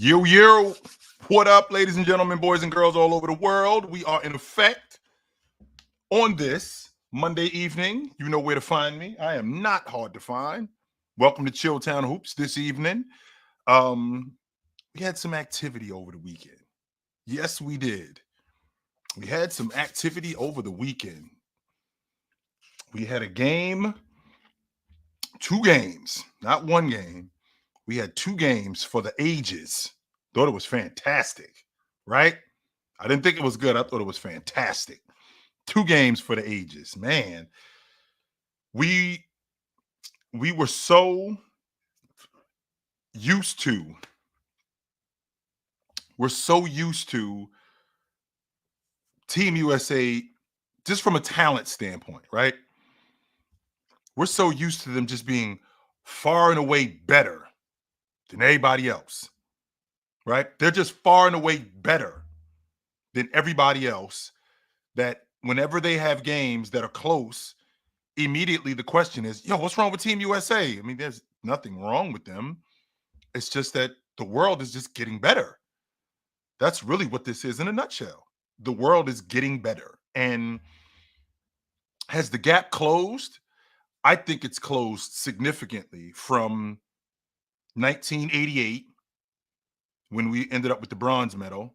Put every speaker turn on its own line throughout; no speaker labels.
Yo, yo, what up, ladies and gentlemen, boys and girls all over the world? We are in effect on this Monday evening. You know where to find me. I am not hard to find. Welcome to Chilltown Hoops this evening. We had some activity over the weekend. Yes, we did. We had some activity over the weekend. We had a game, two games, not one game. We had two games for the ages. Thought it was fantastic, right? I didn't think it was good. I thought it was fantastic. Two games for the ages. Man, we were so used to Team USA just from a talent standpoint, right? We're so used to them just being far and away better than anybody else, right? They're just far and away better than everybody else that whenever they have games that are close, immediately the question is, yo, what's wrong with Team USA? I mean, there's nothing wrong with them. It's just that the world is just getting better. That's really what this is in a nutshell. The world is getting better. And has the gap closed? I think it's closed significantly from 1988, when we ended up with the bronze medal,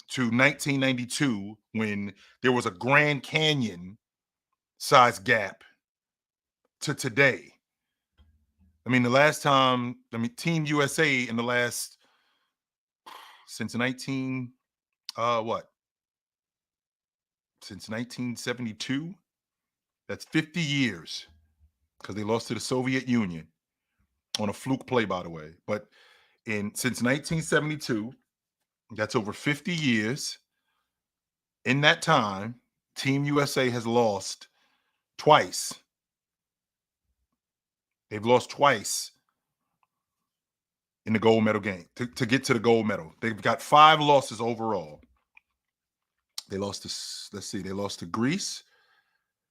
to 1992, when there was a Grand Canyon size gap, to today. I mean, Team USA in the last, since 1972, that's 50 years, because they lost to the Soviet Union on a fluke play, by the way. But since 1972, that's over 50 years. In that time, Team USA has lost twice. They've lost twice in the gold medal game to get to the gold medal. They've got 5 losses overall. They lost to, they lost to Greece.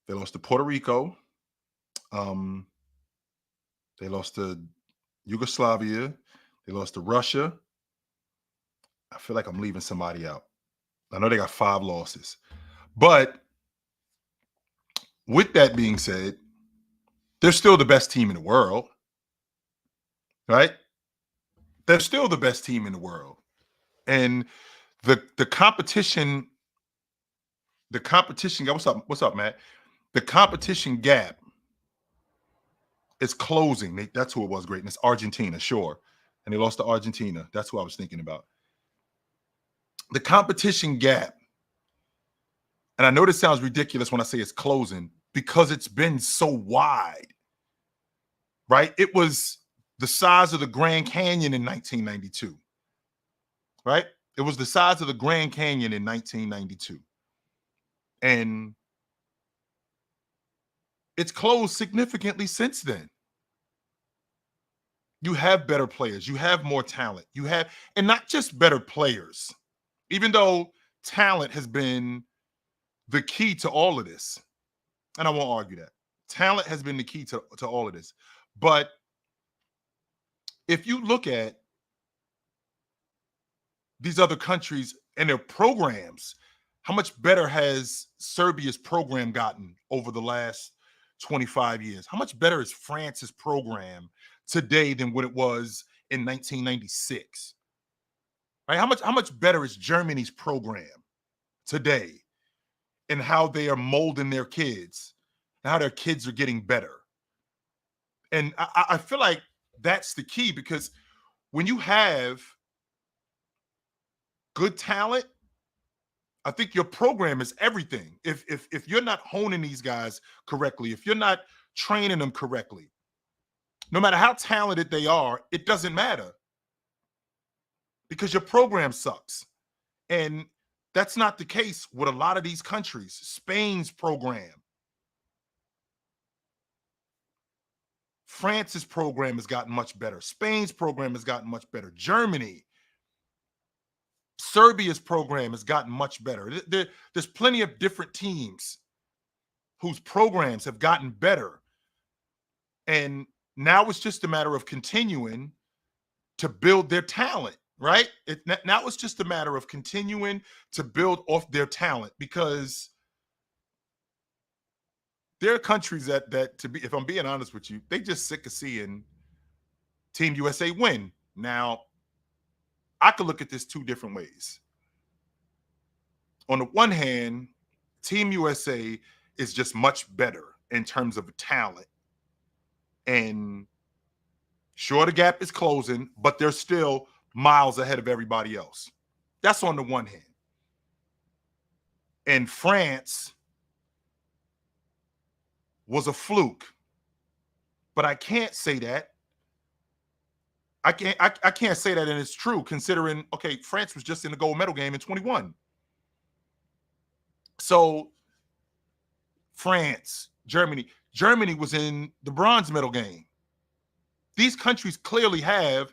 They lost to Puerto Rico. They lost to Yugoslavia. They lost to Russia. I feel like I'm leaving somebody out. I know they got 5 losses. But with that being said, they're still the best team in the world, right? They're still the best team in the world. And the competition, what's up, Matt? The competition gap is closing. That's who it was, greatness. Argentina, sure. And they lost to Argentina. That's who I was thinking about. The competition gap, and I know this sounds ridiculous when I say it's closing, because it's been so wide, right? It was the size of the Grand Canyon in 1992, right? It was the size of the Grand Canyon in 1992. And it's closed significantly since then. You have better players. You have more talent. And not just better players, even though talent has been the key to all of this. And I won't argue that. Talent has been the key to all of this. But if you look at these other countries and their programs, how much better has Serbia's program gotten over the last 25 years? How much better is France's program today than what it was in 1996? Right? How much better is Germany's program today, and how they are molding their kids, and how their kids are getting better? And I feel like that's the key, because when you have good talent, I think your program is everything. If you're not honing these guys correctly, if you're not training them correctly, no matter how talented they are, it doesn't matter, because your program sucks. And that's not the case with a lot of these countries. Spain's program, France's program has gotten much better. Spain's program has gotten much better. Germany, Serbia's program has gotten much better. There's plenty of different teams whose programs have gotten better. And now it's just a matter of continuing to build their talent, right? Now it's just a matter of continuing to build off their talent, because there are countries that to be, if I'm being honest with you, they just sick of seeing Team USA win. Now, I could look at this two different ways. On the one hand, Team USA is just much better in terms of talent. And sure, the gap is closing, but they're still miles ahead of everybody else. That's on the one hand. And France was a fluke, but I can't say that. I can't say that, and it's true, considering, okay, France was just in the gold medal game in 21. So France, Germany was in the bronze medal game. These countries clearly have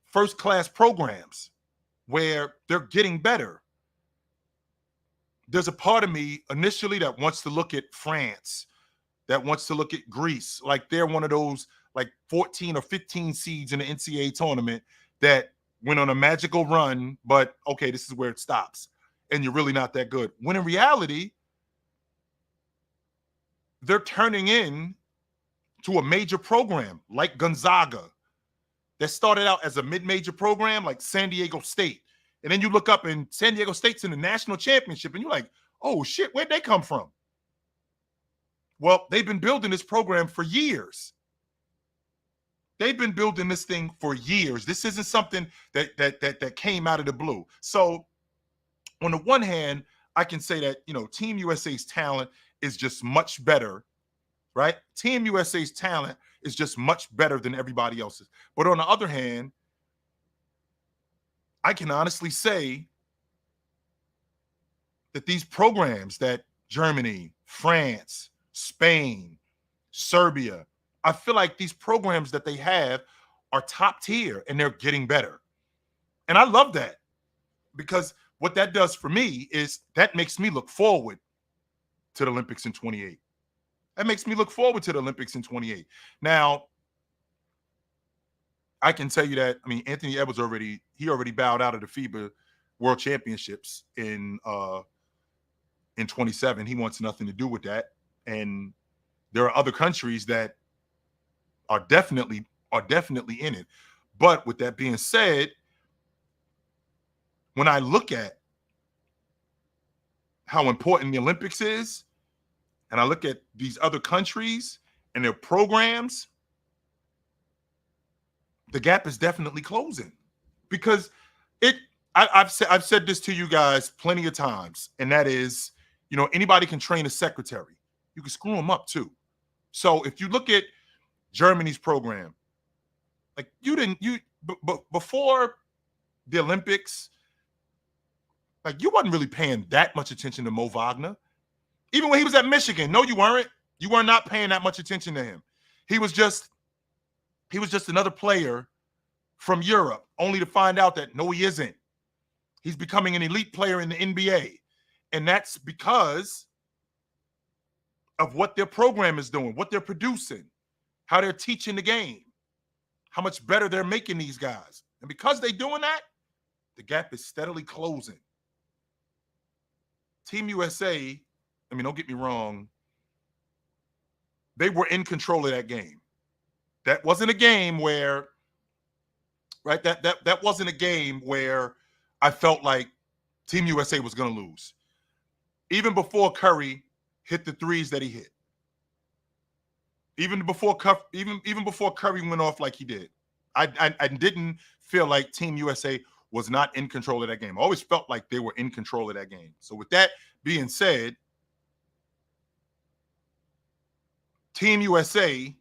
first-class programs where they're getting better. There's a part of me initially that wants to look at France, that wants to look at Greece, like they're one of those like 14 or 15 seeds in the NCAA tournament that went on a magical run, but okay, this is where it stops. And you're really not that good. When in reality, they're turning in to a major program like Gonzaga that started out as a mid-major program like San Diego State. And then you look up and San Diego State's in the national championship and you're like, oh shit, where'd they come from? Well, they've been building this program for years. They've been building this thing for years. This isn't something that came out of the blue. So on the one hand, I can say that, Team USA's talent is just much better, right? Team USA's talent is just much better than everybody else's. But on the other hand, I can honestly say that these programs that Germany, France, Spain, Serbia, I feel like these programs that they have are top tier and they're getting better. And I love that, because what that does for me is that makes me look forward to the Olympics in 28. That makes me look forward to the Olympics in 28. Now, I can tell you that, Anthony Edwards already bowed out of the FIBA World Championships in 27. He wants nothing to do with that. And there are other countries that are definitely in it. But with that being said, when I look at how important the Olympics is, and I look at these other countries and their programs, the gap is definitely closing. Because I've said this to you guys plenty of times, and that is, anybody can train a secretary. You can screw them up too. So if you look at Germany's program, like before the Olympics, like you wasn't really paying that much attention to Mo Wagner. Even when he was at Michigan, no, you weren't. You were not paying that much attention to him. He was just another player from Europe, only to find out that no, he isn't. He's becoming an elite player in the NBA. And that's because of what their program is doing, what they're producing, how they're teaching the game, how much better they're making these guys. And because they're doing that, the gap is steadily closing. Team USA, don't get me wrong, they were in control of that game. That wasn't a game where, right, that wasn't a game where I felt like Team USA was going to lose. Even before Curry hit the threes that he hit. Even before Curry went off like he did. I didn't feel like Team USA was not in control of that game. I always felt like they were in control of that game. So with that being said, Team USA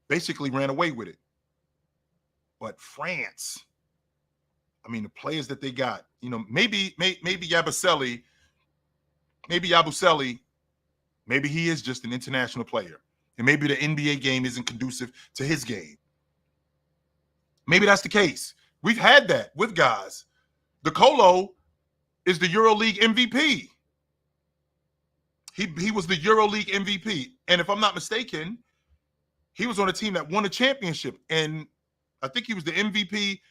basically ran away with it. But France, the players that they got, maybe Yabusele, maybe he is just an international player. And maybe the NBA game isn't conducive to his game. Maybe that's the case. We've had that with guys. DeColo is the EuroLeague MVP. He was the EuroLeague MVP. And if I'm not mistaken, he was on a team that won a championship. And I think he was the MVP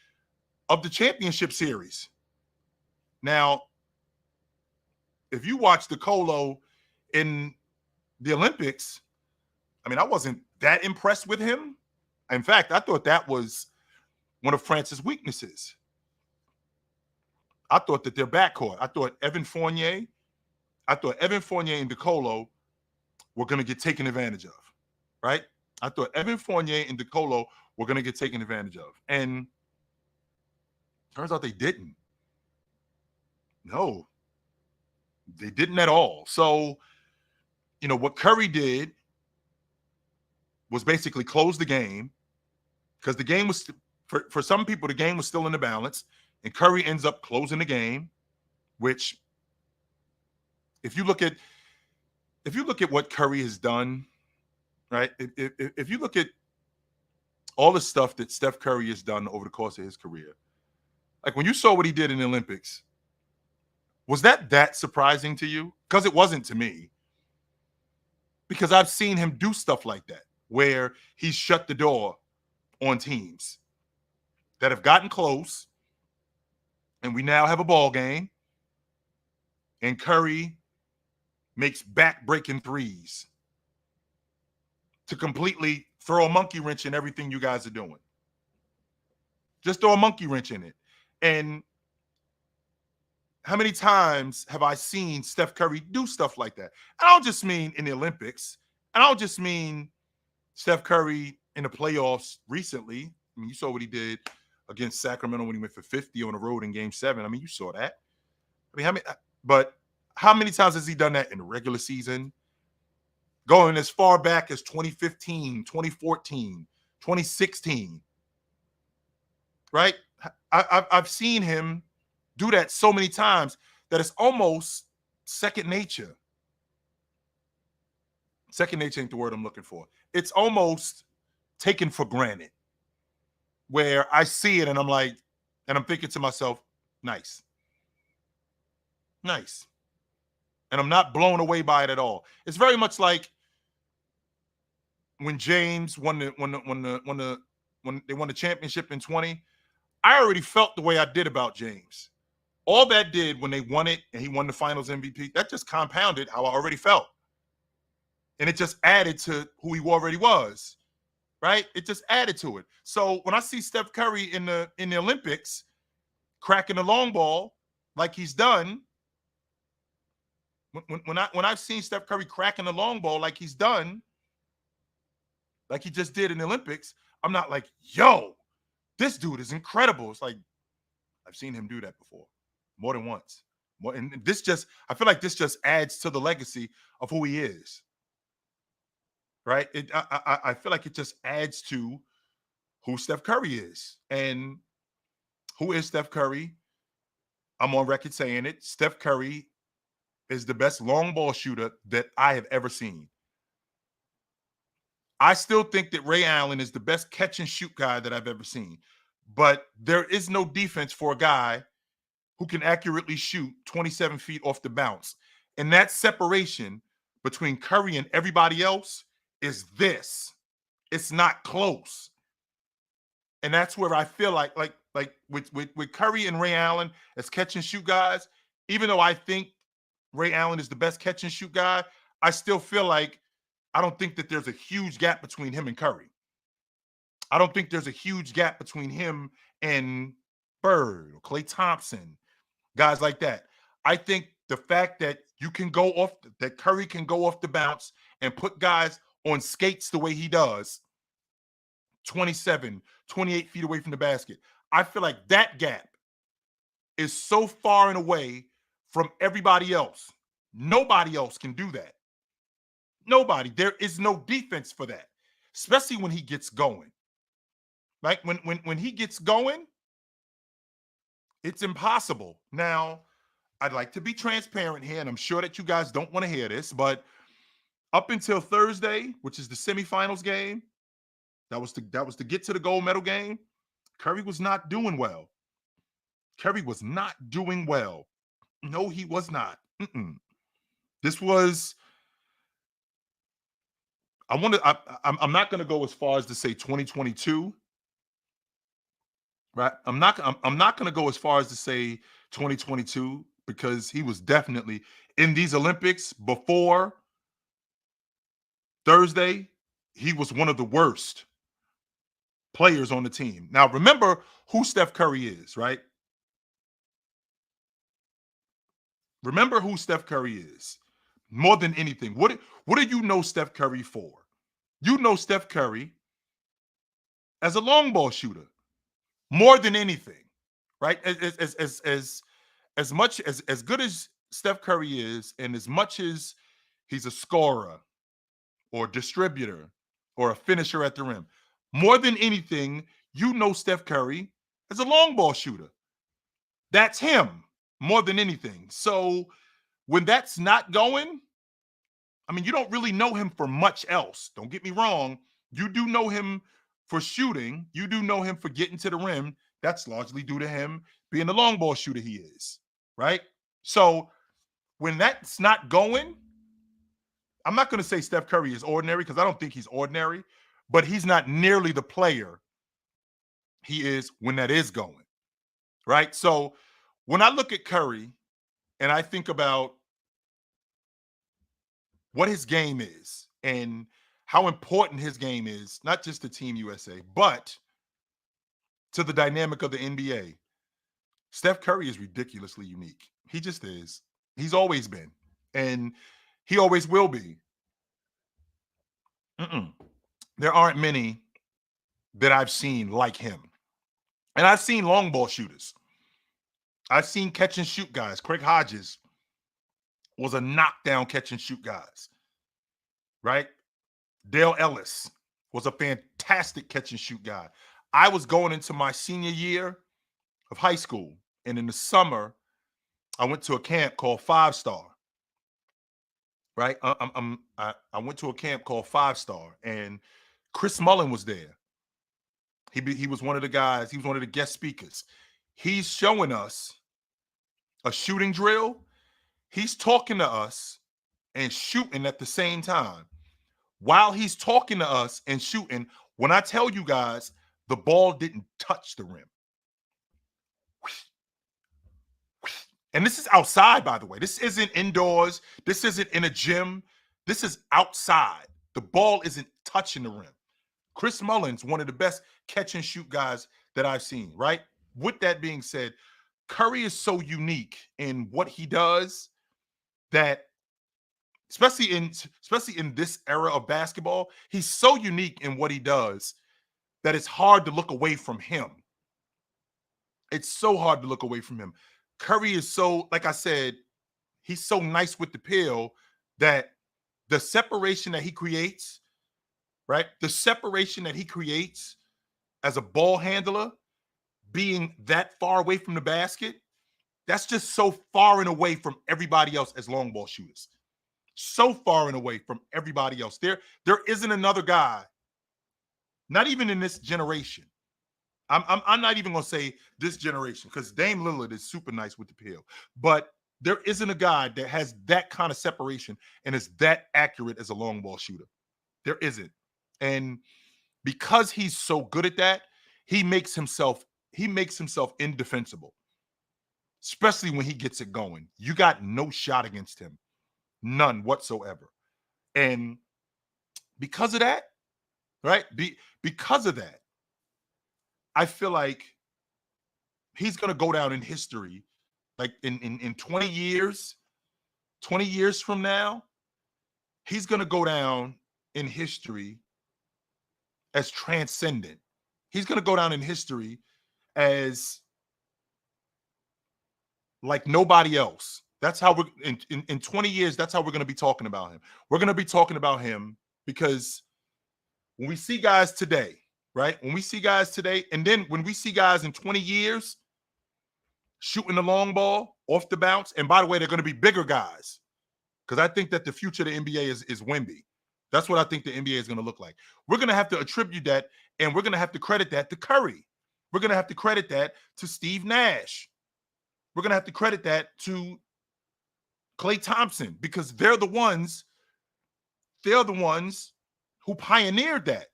of the championship series. Now, if you watch DeColo in the Olympics, I mean, I wasn't that impressed with him. In fact, I thought that was one of France's weaknesses. I thought that their backcourt, I thought Evan Fournier and DeColo were going to get taken advantage of, right? I thought Evan Fournier and DeColo were going to get taken advantage of. And turns out they didn't. No, they didn't at all. So, what Curry did was basically close the game, because the game was, for some people, the game was still in the balance, and Curry ends up closing the game, which if you look at what Curry has done, right? If you look at all the stuff that Steph Curry has done over the course of his career, like when you saw what he did in the Olympics, was that surprising to you? Because it wasn't to me. Because I've seen him do stuff like that, where he's shut the door on teams that have gotten close, and we now have a ball game, and Curry makes back-breaking threes to completely throw a monkey wrench in everything you guys are doing. Just throw a monkey wrench in it. And how many times have I seen Steph Curry do stuff like that? I don't just mean in the Olympics. I don't just mean Steph Curry in the playoffs recently. I mean, you saw what he did against Sacramento when he went for 50 on the road in Game 7. I mean, you saw that. I mean, how many times has he done that in the regular season? Going as far back as 2015, 2014, 2016, right? I've seen him do that so many times that it's almost second nature. Second nature ain't the word I'm looking for. It's almost taken for granted, where I see it and I'm thinking to myself, nice. Nice. And I'm not blown away by it at all. It's very much like when James when they won the championship in 20. I already felt the way I did about James. All that did when they won it and he won the finals MVP, that just compounded how I already felt. And it just added to who he already was, right? It just added to it. So when I see Steph Curry in the Olympics cracking the long ball like he's done, when I've seen Steph Curry cracking the long ball like he's done, like he just did in the Olympics, I'm not like, yo, this dude is incredible. It's like, I've seen him do that before, more than once. And I feel like this just adds to the legacy of who he is, right? I feel like it just adds to who Steph Curry is. And who is Steph Curry? I'm on record saying it. Steph Curry is the best long ball shooter that I have ever seen. I still think that Ray Allen is the best catch and shoot guy that I've ever seen. But there is no defense for a guy who can accurately shoot 27 feet off the bounce. And that separation between Curry and everybody else is this. It's not close. And that's where I feel like with Curry and Ray Allen as catch and shoot guys, even though I think Ray Allen is the best catch and shoot guy, I still feel like I don't think that there's a huge gap between him and Curry. I don't think there's a huge gap between him and Bird or Klay Thompson, guys like that. I think the fact that that Curry can go off the bounce and put guys on skates the way he does, 27, 28 feet away from the basket. I feel like that gap is so far and away from everybody else. Nobody else can do that. Nobody. There is no defense for that, especially when he gets going. Like when he gets going, it's impossible. Now, I'd like to be transparent here, and I'm sure that you guys don't want to hear this, but up until Thursday, which is the semifinals game, that was to get to the gold medal game, Curry was not doing well. Curry was not doing well. No, he was not. This was. I'm not going to go as far as to say 2022, right? I'm not going to go as far as to say 2022 because he was definitely in these Olympics before Thursday. He was one of the worst players on the team. Now, remember who Steph Curry is, right? Remember who Steph Curry is more than anything. What do you know Steph Curry for? You know Steph Curry as a long ball shooter more than anything, right? As much as good as Steph Curry is, and as much as he's a scorer or distributor or a finisher at the rim, more than anything, you know Steph Curry as a long ball shooter. That's him more than anything. So when that's not going, I mean, you don't really know him for much else. Don't get me wrong. You do know him for shooting. You do know him for getting to the rim. That's largely due to him being the long ball shooter he is, right? So when that's not going, I'm not going to say Steph Curry is ordinary because I don't think he's ordinary, but he's not nearly the player he is when that is going, right? So when I look at Curry and I think about what his game is and how important his game is, not just to Team USA, but to the dynamic of the NBA. Steph Curry is ridiculously unique. He just is. He's always been, and he always will be. Mm-mm. There aren't many that I've seen like him. And I've seen long ball shooters. I've seen catch and shoot guys. Craig Hodges was a knockdown catch and shoot guys, right? Dale Ellis was a fantastic catch and shoot guy. I was going into my senior year of high school, and in the summer, I went to a camp called Five Star. Right, I went to a camp called Five Star, and Chris Mullen was there. He was one of the guys. He was one of the guest speakers. He's showing us a shooting drill. He's talking to us and shooting at the same time. While he's talking to us and shooting, when I tell you guys, the ball didn't touch the rim. And this is outside, by the way. This isn't indoors. This isn't in a gym. This is outside. The ball isn't touching the rim. Chris Mullen's one of the best catch and shoot guys that I've seen, right? With that being said, Curry is so unique in what he does that especially in this era of basketball, he's so unique in what he does that it's hard to look away from him. It's so hard to look away from him. Curry is so, like I said, he's so nice with the pill that the separation that he creates, right? The separation that he creates as a ball handler, being that far away from the basket, that's just so far and away from everybody else as long ball shooters. So far and away from everybody else. There isn't another guy, not even in this generation. I'm not even gonna say this generation because Dame Lillard is super nice with the pill, but there isn't a guy that has that kind of separation and is that accurate as a long ball shooter. There isn't. And because he's so good at that, he makes himself indefensible, especially when he gets it going. You got no shot against him, none whatsoever. And because of that, right? Because of that, I feel like he's gonna go down in history, like in 20 years, 20 years from now, he's gonna go down in history as transcendent. He's gonna go down in history as like nobody else. That's how we're in 20 years, that's how we're gonna be talking about him. We're gonna be talking about him because when we see guys today, right? When we see guys today, and then when we see guys in 20 years shooting the long ball off the bounce, and by the way, they're going to be bigger guys because I think that the future of the NBA is Wemby. That's what I think the NBA is going to look like. We're going to have to attribute that, and we're going to have to credit that to Curry. We're going to have to credit that to Steve Nash. We're going to have to credit that to Klay Thompson because they're the ones who pioneered that.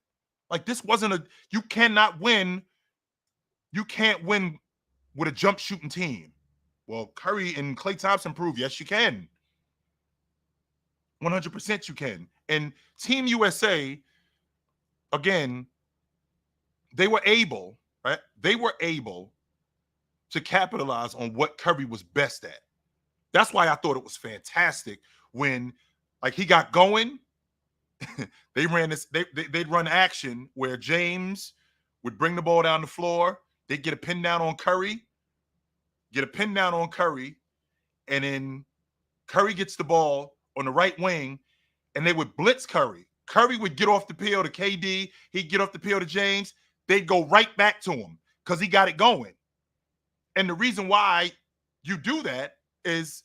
Like this wasn't you cannot win You can't win with a jump shooting team. Well, Curry and Klay Thompson prove yes, you can. 100% you can. And Team USA, again, they were able, right? They were able to capitalize on what Curry was best at. That's why I thought it was fantastic when, like, he got going. They ran this. They'd run action where James would bring the ball down the floor. They'd get a pin down on Curry, and then Curry gets the ball on the right wing, and they would blitz Curry. Curry would get off the peel to KD. He'd get off the peel to James. They'd go right back to him because he got it going. And the reason why you do that is,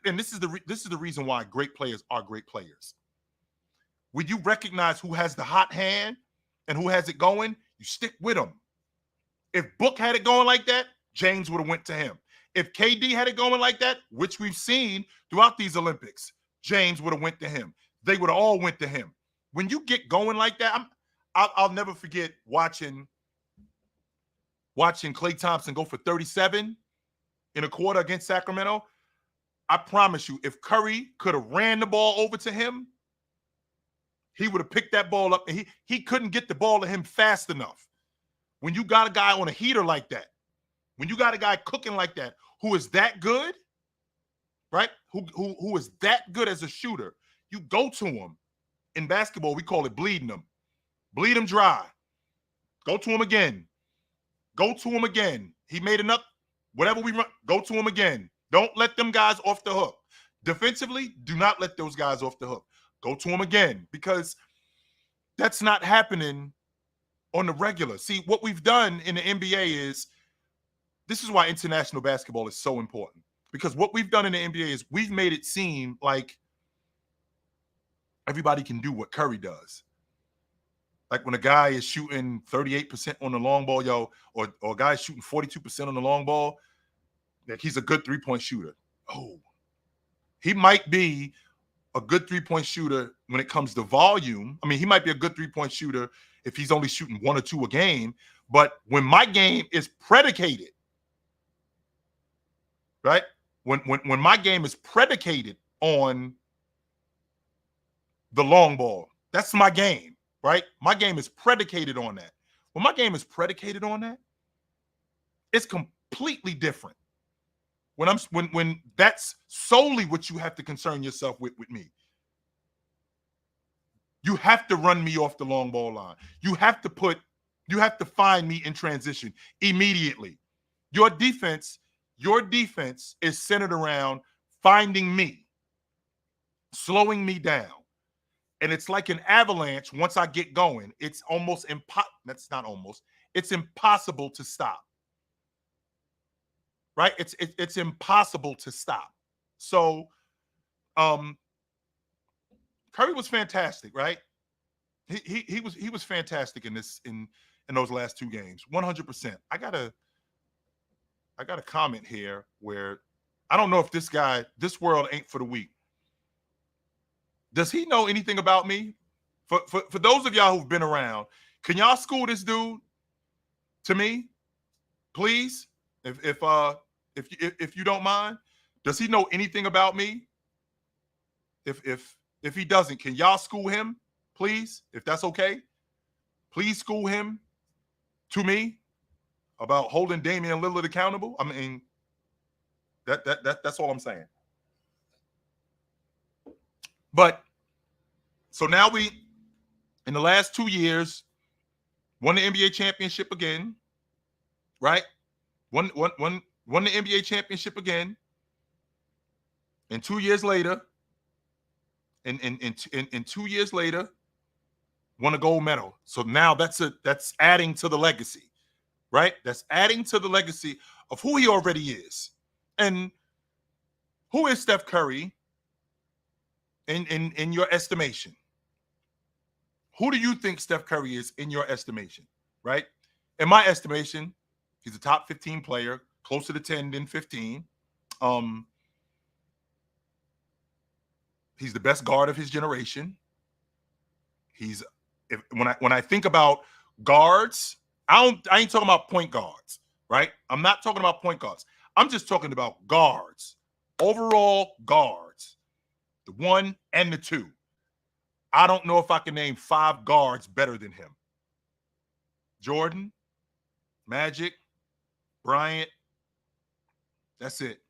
and this is the reason why great players are great players. When you recognize who has the hot hand and who has it going, you stick with them. If Book had it going like that, James would have went to him. If KD had it going like that, which we've seen throughout these Olympics, James would have went to him. They would have all went to him. When you get going like that, I'll never forget watching Klay Thompson go for 37 in a quarter against Sacramento. I promise you, if Curry could have ran the ball over to him, he would have picked that ball up, and he couldn't get the ball to him fast enough. When you got a guy on a heater like that, when you got a guy cooking like that, who is that good, right? Who is that good as a shooter, you go to him. In basketball, we call it bleeding them. Bleed him dry. Go to him again. Go to him again. He made enough. Whatever we run, go to him again. Don't let them guys off the hook. Defensively, do not let those guys off the hook. Go to him again, because that's not happening on the regular. See, what we've done in the NBA is, this is why international basketball is so important, because what we've done in the NBA is we've made it seem like everybody can do what Curry does. Like when a guy is shooting 38% on the long ball, or a guy is shooting 42% on the long ball, that he's a good three-point shooter. Oh, he might be a good three-point shooter when it comes to volume. I mean, he might be a good three-point shooter if he's only shooting 1 or 2 a game. But when my game is predicated, right? When my game is predicated on the long ball, that's my game, right? My game is predicated on that. When my game is predicated on that, it's completely different. When that's solely what you have to concern yourself with me. You have to run me off the long ball line. You have to find me in transition immediately. Your defense is centered around finding me, slowing me down. And it's like an avalanche. Once I get going, it's it's impossible to stop. Right? It's impossible to stop. So Curry was fantastic, right? He was fantastic in those last 2 games. 100%. I got a comment here where I don't know if this world ain't for the weak. Does he know anything about me? For those of y'all who've been around, can y'all school this dude to me, please? If you don't mind, does he know anything about me? If he doesn't, can y'all school him, please? If that's okay, please school him to me about holding Damian Lillard accountable. I mean, that's all I'm saying. But so now we, in the last 2 years, won the NBA championship again, right? Won the NBA championship again. And 2 years later, and 2 years later, won a gold medal. So now that's adding to the legacy, right? That's adding to the legacy of who he already is. And who is Steph Curry in your estimation? Who do you think Steph Curry is in your estimation, right? In my estimation, he's a top 15 player, closer to 10 than 15. He's the best guard of his generation. When I think about guards, I ain't talking about point guards. right? I'm not talking about point guards. I'm just talking about guards, overall guards, the 1 and the 2. I don't know if I can name 5 guards better than him. Jordan, Magic, Bryant. That's it.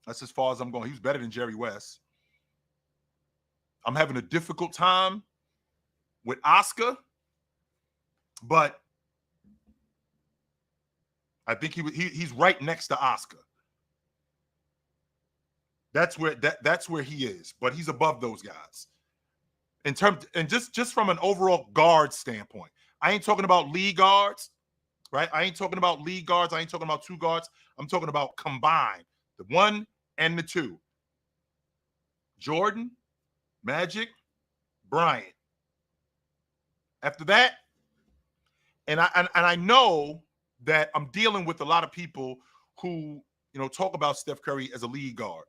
That's as far as I'm going. He was better than Jerry West. I'm having a difficult time with Oscar, but I think he's right next to Oscar. That's where he is, but he's above those guys in terms and just from an overall guard standpoint. I ain't talking about league guards, right? I ain't talking about league guards. I ain't talking about 2 guards. I'm talking about combined, the 1 and the 2. Jordan, Magic, Bryant. After that, and I know that I'm dealing with a lot of people who talk about Steph Curry as a lead guard,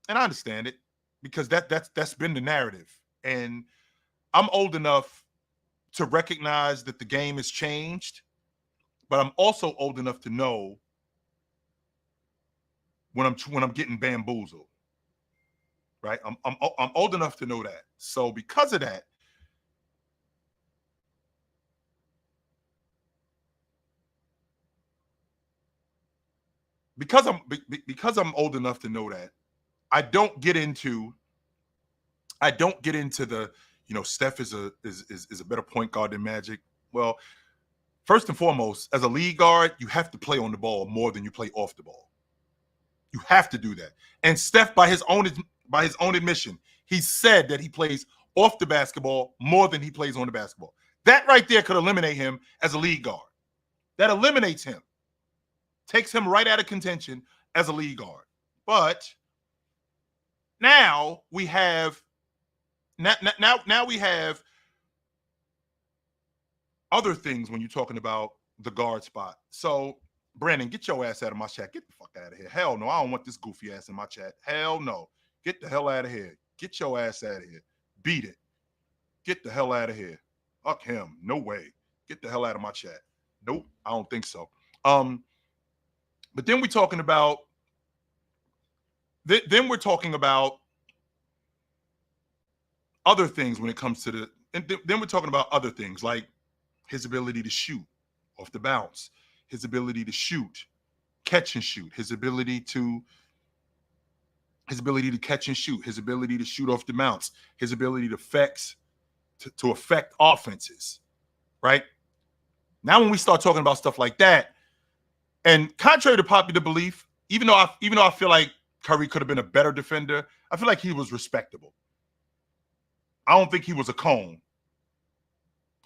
and I understand it because that's been the narrative, and I'm old enough to recognize that the game has changed, but I'm also old enough to know when I'm getting bamboozled, right? I'm old enough to know that. So because of that, because I'm old enough to know that, I don't get into the Steph is a better point guard than Magic. Well, first and foremost, as a lead guard, you have to play on the ball more than you play off the ball. You have to do that. And Steph, by his own admission, he said that he plays off the basketball more than he plays on the basketball. That right there could eliminate him as a lead guard. That eliminates him, takes him right out of contention as a lead guard. But now we have other things when you're talking about the guard spot. So, Brandon, get your ass out of my chat. Get the fuck out of here. Hell no, I don't want this goofy ass in my chat. Hell no. Get the hell out of here. Get your ass out of here. Beat it. Get the hell out of here. Fuck him. No way. Get the hell out of my chat. Nope, I don't think so. But then we're talking about other things when it comes to then we're talking about other things like his ability to shoot off the bounce, his ability to shoot, catch and shoot, his ability to catch and shoot, his ability to shoot off the bounce, his ability to affect offenses, right? Now when we start talking about stuff like that, and contrary to popular belief, even though I feel like Curry could have been a better defender, I feel like he was respectable. I don't think he was a cone,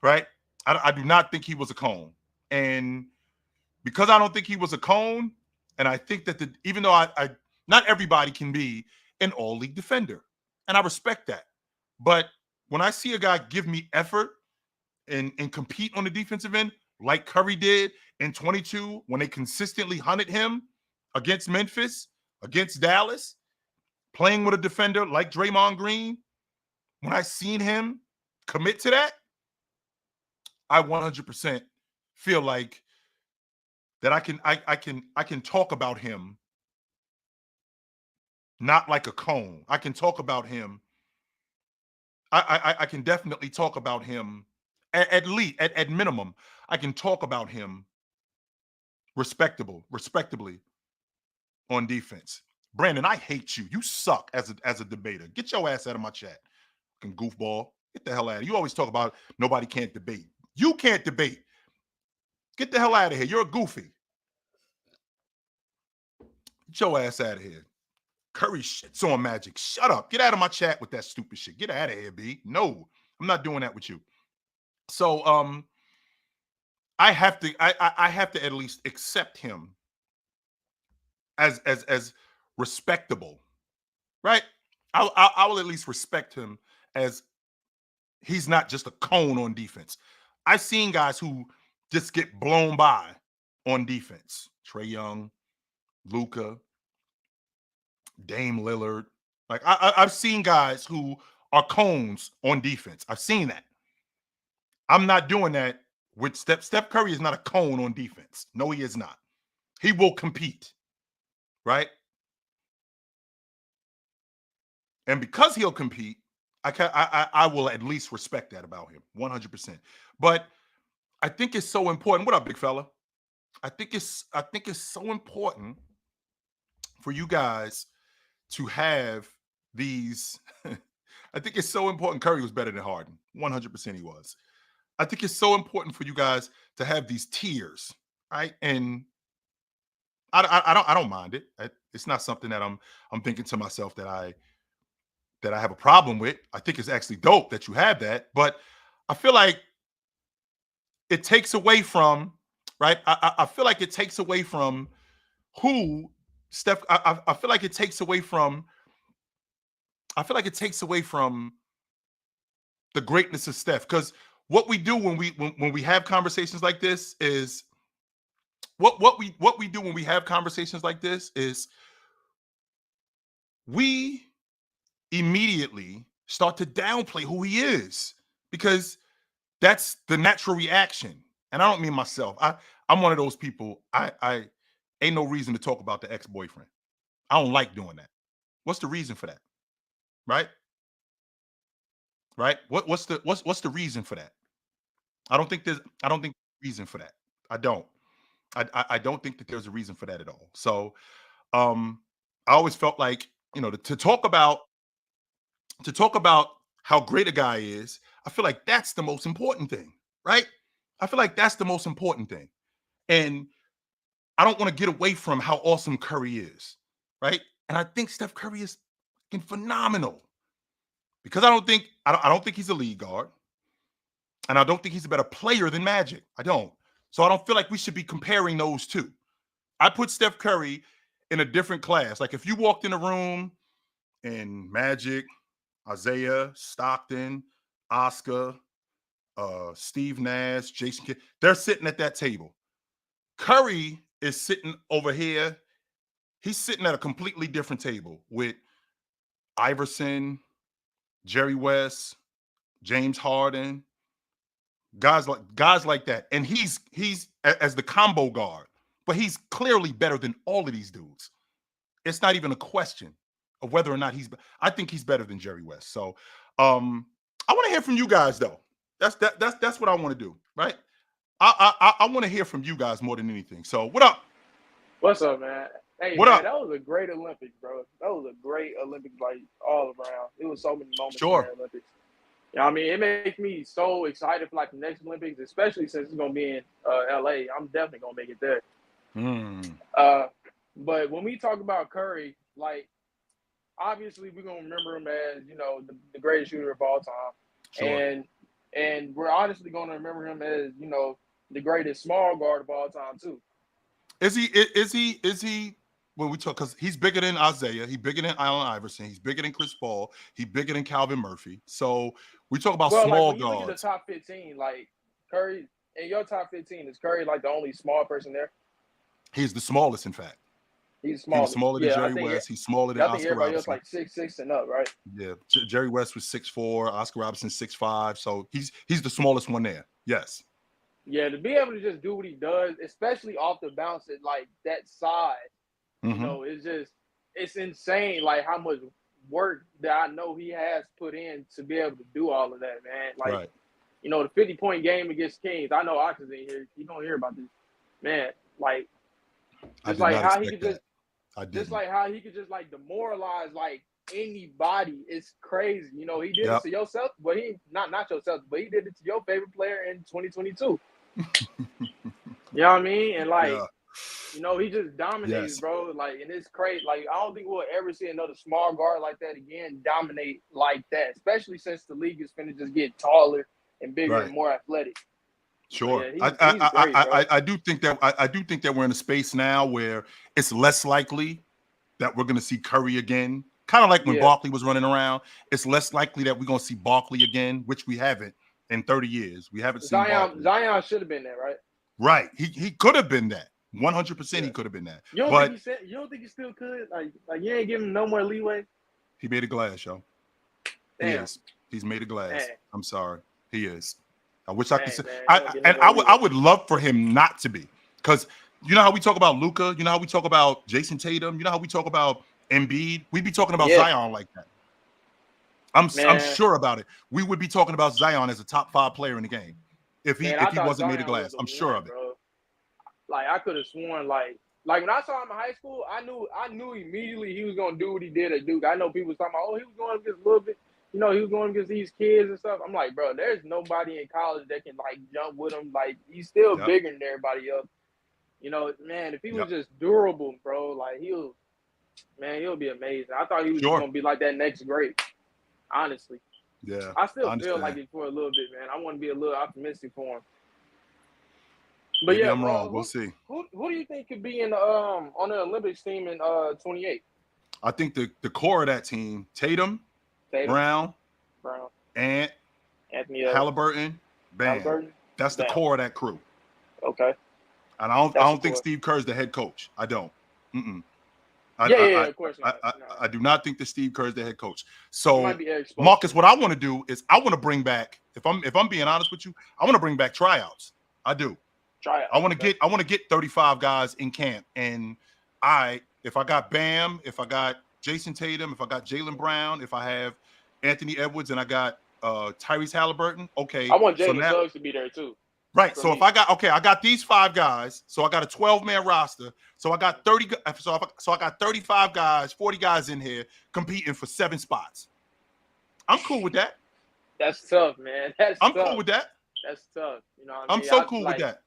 right? I do not think he was a cone. And because I don't think he was a cone, and I think that even though I not everybody can be an all-league defender, and I respect that. But when I see a guy give me effort and compete on the defensive end, like Curry did in 22 when they consistently hunted him against Memphis, against Dallas, playing with a defender like Draymond Green, when I seen him commit to that, I 100% feel like that I can talk about him not like a cone. I can talk about him. I can definitely talk about him at least at minimum. I can talk about him respectably on defense. Brandon, I hate you. You suck as a debater. Get your ass out of my chat. Fucking goofball. Get the hell out of here. You always talk about nobody can't debate. You can't debate. Get the hell out of here. You're a goofy. Get your ass out of here. Curry shits on Magic. Shut up. Get out of my chat with that stupid shit. Get out of here, B. No, I'm not doing that with you. So I have to at least accept him as respectable, right? I will at least respect him as he's not just a cone on defense. I've seen guys who just get blown by on defense. Trae Young, Luka, Dame Lillard. Like I've seen guys who are cones on defense. I've seen that. I'm not doing that with Steph Curry is not a cone on defense. No, he is not. He will compete, right? And because he'll compete, I will at least respect that about him, 100%. But I think it's so important. What up, big fella? I think it's so important for you guys to have these. I think it's so important. Curry was better than Harden, 100% he was. I think it's so important for you guys to have these tiers, right? And I don't mind it. It's not something that I'm thinking to myself that I have a problem with. I think it's actually dope that you have that, but I feel like it takes away from, right? I feel like it takes away from who Steph. I feel like it takes away from. I feel like it takes away from the greatness of Steph, because what we do when we have conversations like this is what we do when we have conversations like this is we immediately start to downplay who he is, because that's the natural reaction. And I don't mean myself. I'm one of those people. I ain't no reason to talk about the ex-boyfriend. I don't like doing that. What's the reason for that? Right? Right? What's the reason for that? I don't think there's a reason for that. I don't. I don't think that there's a reason for that at all. So um I always felt like, to talk about how great a guy is, I feel like that's the most important thing, right? I feel like that's the most important thing. And I don't want to get away from how awesome Curry is, right? And I think Steph Curry is fucking phenomenal, because I don't think he's a lead guard, and I don't think he's a better player than Magic. I don't. So I don't feel like we should be comparing those two. I put Steph Curry in a different class. Like if you walked in a room and Magic, Isaiah, Stockton, Oscar, Steve Nash, Jason Kidd, they're sitting at that table. Curry is sitting over here. He's sitting at a completely different table with Iverson, Jerry West, James Harden, guys like that. And he's as the combo guard, but he's clearly better than all of these dudes. It's not even a question of whether or not I think he's better than Jerry West. So I want to hear from you guys though. That's what I want to do, right? I want to hear from you guys more than anything. So what up?
What's up, man? Hey,
What
man,
up?
that was a great Olympics, bro. That was a great Olympics, like all around. It was so many moments in
Sure.
that Olympics. You know what I mean? It makes me so excited for like the next Olympics, especially since it's gonna be in LA. I'm definitely gonna make it there.
Mm,
Uh, but when we talk about Curry, like obviously we're gonna remember him as the greatest shooter of all time,
sure.
and we're honestly gonna remember him as the greatest small guard of all time too.
Is he when we talk, because he's bigger than Isaiah, he's bigger than Allen Iverson, he's bigger than Chris Paul, he's bigger than Calvin Murphy. So we talk about
Well, like
small
when you look at the
guards.
top 15, like Curry in your top 15, is Curry like the only small person there?
He's the smallest, in fact.
He's
He was
smallest.
smaller than
Yeah,
Jerry West. He's smaller than
I think
Oscar
everybody else
Robertson.
like 6'6" and up, right?
Yeah, Jerry West was 6'4", Oscar Robertson 6'5". So he's the smallest one there. Yes.
Yeah, to be able to just do what he does, especially off the bounce at like that size,
Hmm.
it's insane. Like how much work that I know he has put in to be able to do all of that, man. Like
Right.
the 50-point game against Kings. I know Ox is in here. He gonna hear about this, man. Like
I
just
did
like
not
how he
expect
could
that.
just
I
just
didn't.
like how he could just like demoralize like anybody. It's crazy. He did it
Yep.
to yourself, but he not yourself, but he did it to your favorite player in 2022. You know what I mean? And like,
Yeah.
he just dominated,
Yes.
bro. Like, and it's crazy. Like, I don't think we'll ever see another small guard like that again dominate like that, especially since the league is finna just get taller and bigger and
Right.
more athletic. So
Sure.
yeah,
I
he's great, bro.
I do think that I do think that we're in a space now where it's less likely that we're going to see Curry again. Kind of like when
Yeah.
Barkley was running around. It's less likely that we're going to see Barkley again, which we haven't in 30 years. We haven't seen Barkley.
Zion should have been there, right?
Right. He could have been that. 100% he
Yeah.
could have been that.
You don't think
But
he said? You don't think he still could? Like you ain't giving him no more leeway?
he made a glass, yo. He
Damn,
is. He's made of glass.
man.
I'm sorry. He is. I wish I could say.
Man,
I would love for him not to be, because you know how we talk about Luka, you know how we talk about Jason Tatum, you know how we talk about Embiid. We'd be talking about Zion like that. I'm sure about it. We would be talking about Zion as a top 5 player in the game if he wasn't
Zion
made of glass. I'm sure of it.
Bro. Like I could have sworn, like when I saw him in high school, I knew immediately he was gonna do what he did at Duke. I know people was talking about, oh, he was going against a little bit, he was going against these kids and stuff. I'm like, bro, there's nobody in college that can like jump with him. Like he's still bigger than everybody else. Man, if he was just durable, bro, like he'll be amazing. I thought he was gonna be like that next great. Honestly.
Yeah.
I still feel like it for a little bit, man. I want to be a little optimistic for him. But
maybe I'm wrong. We'll see.
Who do you think could be in on the Olympics team in 28?
I think the core of that team, Tatum. Brown, Anthony Halliburton, Bam. That's the core of that crew.
Okay.
And I don't think Steve Kerr's the head coach. I don't.
Of course.
I do not think that Steve Kerr's the head coach. So, Marcus, what I want to do is I want to bring back, if I'm being honest with you, I want to bring back tryouts. I do.
Tryouts.
I want to get 35 guys in camp, and if I got Bam, if I got Jason Tatum, if I got Jaylen Brown, if I have Anthony Edwards, and I got Tyrese Halliburton, okay.
I want Jalen Suggs to be there too.
Right. So if I got these 5 guys, so I got a 12-man roster. So I got 30. So I got 35 guys, 40 guys in here competing for 7 spots. I'm cool with that.
That's tough, man. I'm cool
with that.
That's tough.
I'm so cool with that.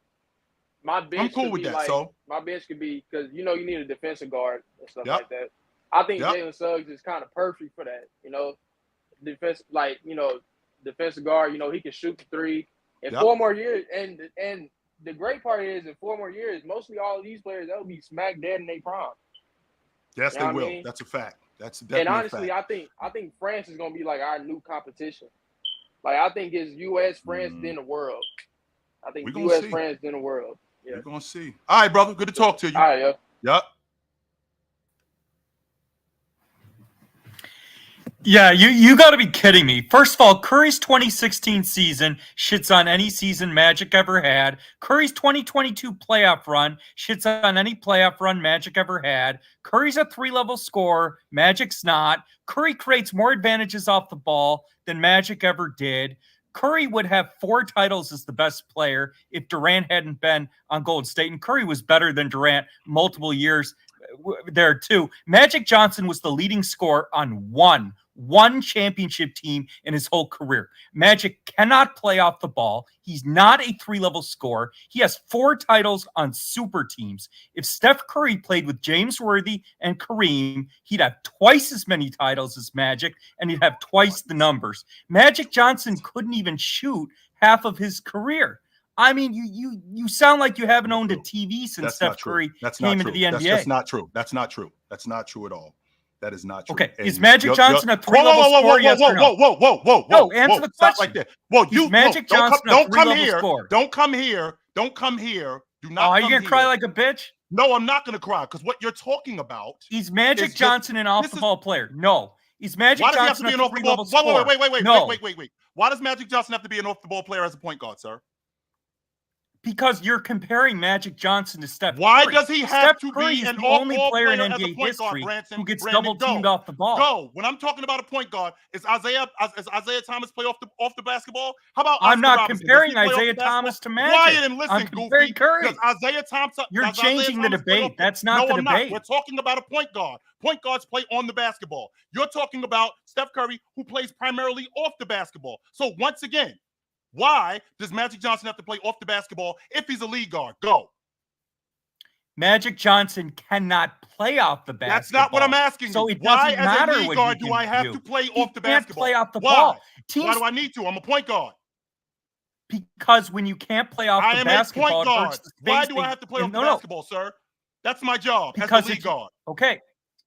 My bench. I'm cool with that. Like, so my bench could be, because you need a defensive guard and stuff like that. I think Jalen Suggs is kind of perfect for that. Defense, defensive guard. He can shoot the 3. In 4 more years, and the great part is, in 4 more years, mostly all of these players, they'll be smack dead in their prime.
Yes, they will. I mean? That's a fact. That's definitely
and honestly,
a fact.
I think France is gonna be like our new competition. Like I think it's U.S. France then the world. I think U.S. France then the world. Yeah,
we're gonna see. All right, brother. Good to talk to you.
All right, yeah.
Yep.
Yeah, you got to be kidding me. First of all, Curry's 2016 season shits on any season Magic ever had. Curry's 2022 playoff run shits on any playoff run Magic ever had. Curry's a 3-level scorer. Magic's not. Curry creates more advantages off the ball than Magic ever did. Curry would have 4 titles as the best player if Durant hadn't been on Golden State, and Curry was better than Durant multiple years there too. Magic Johnson was the leading scorer on one championship team in his whole career. Magic cannot play off the ball. He's not a 3-level scorer. He has 4 titles on super teams. If Steph Curry played with James Worthy and Kareem, he'd have twice as many titles as Magic, and he'd have twice the numbers. Magic Johnson couldn't even shoot half of his career. I mean, you sound like you haven't owned a TV since Steph Curry came into the NBA.
That's not true. That's not true. That's not true at all. That is not true.
Okay, is Magic Johnson a 3-level scorer? Yes or no?
Whoa!
No, answer the question.
Like that. Well,
Magic Johnson
don't come here. Don't come here. Don't come here. Do not.
Oh, are you gonna cry like a bitch?
No, I'm not gonna cry, because what you're talking about.
He's Magic Johnson, an off-the-ball player. No, he's Magic Johnson, a 3-level scorer.
Wait. Why does Magic Johnson have to be an off-the-ball player as a point guard, sir?
Because you're comparing Magic Johnson to Steph Curry.
Why does he have to
be
an
off-ball
player
in NBA history who gets double-teamed off the ball?
Go. When I'm talking about a point guard, is Isaiah Thomas play off the basketball? How about
I'm not comparing Isaiah Thomas to Magic.
Quiet and listen,
I'm comparing Curry.
Does Isaiah Thompson?
You're changing the debate. That's not the debate.
No, I'm not. We're talking about a point guard. Point guards play on the basketball. You're talking about Steph Curry, who plays primarily off the basketball. So once again, why does Magic Johnson have to play off the basketball if he's a lead guard? Go.
Magic Johnson cannot play off the basketball.
That's not what I'm asking.
So it doesn't matter
as a lead guard do I have to play off the basketball?
Can't play off the ball.
Why do I need to? I'm a point guard.
Because when you can't play off the basketball,
it hurts the space. Why do I have to play off the basketball, sir? That's my job as a lead guard.
Okay.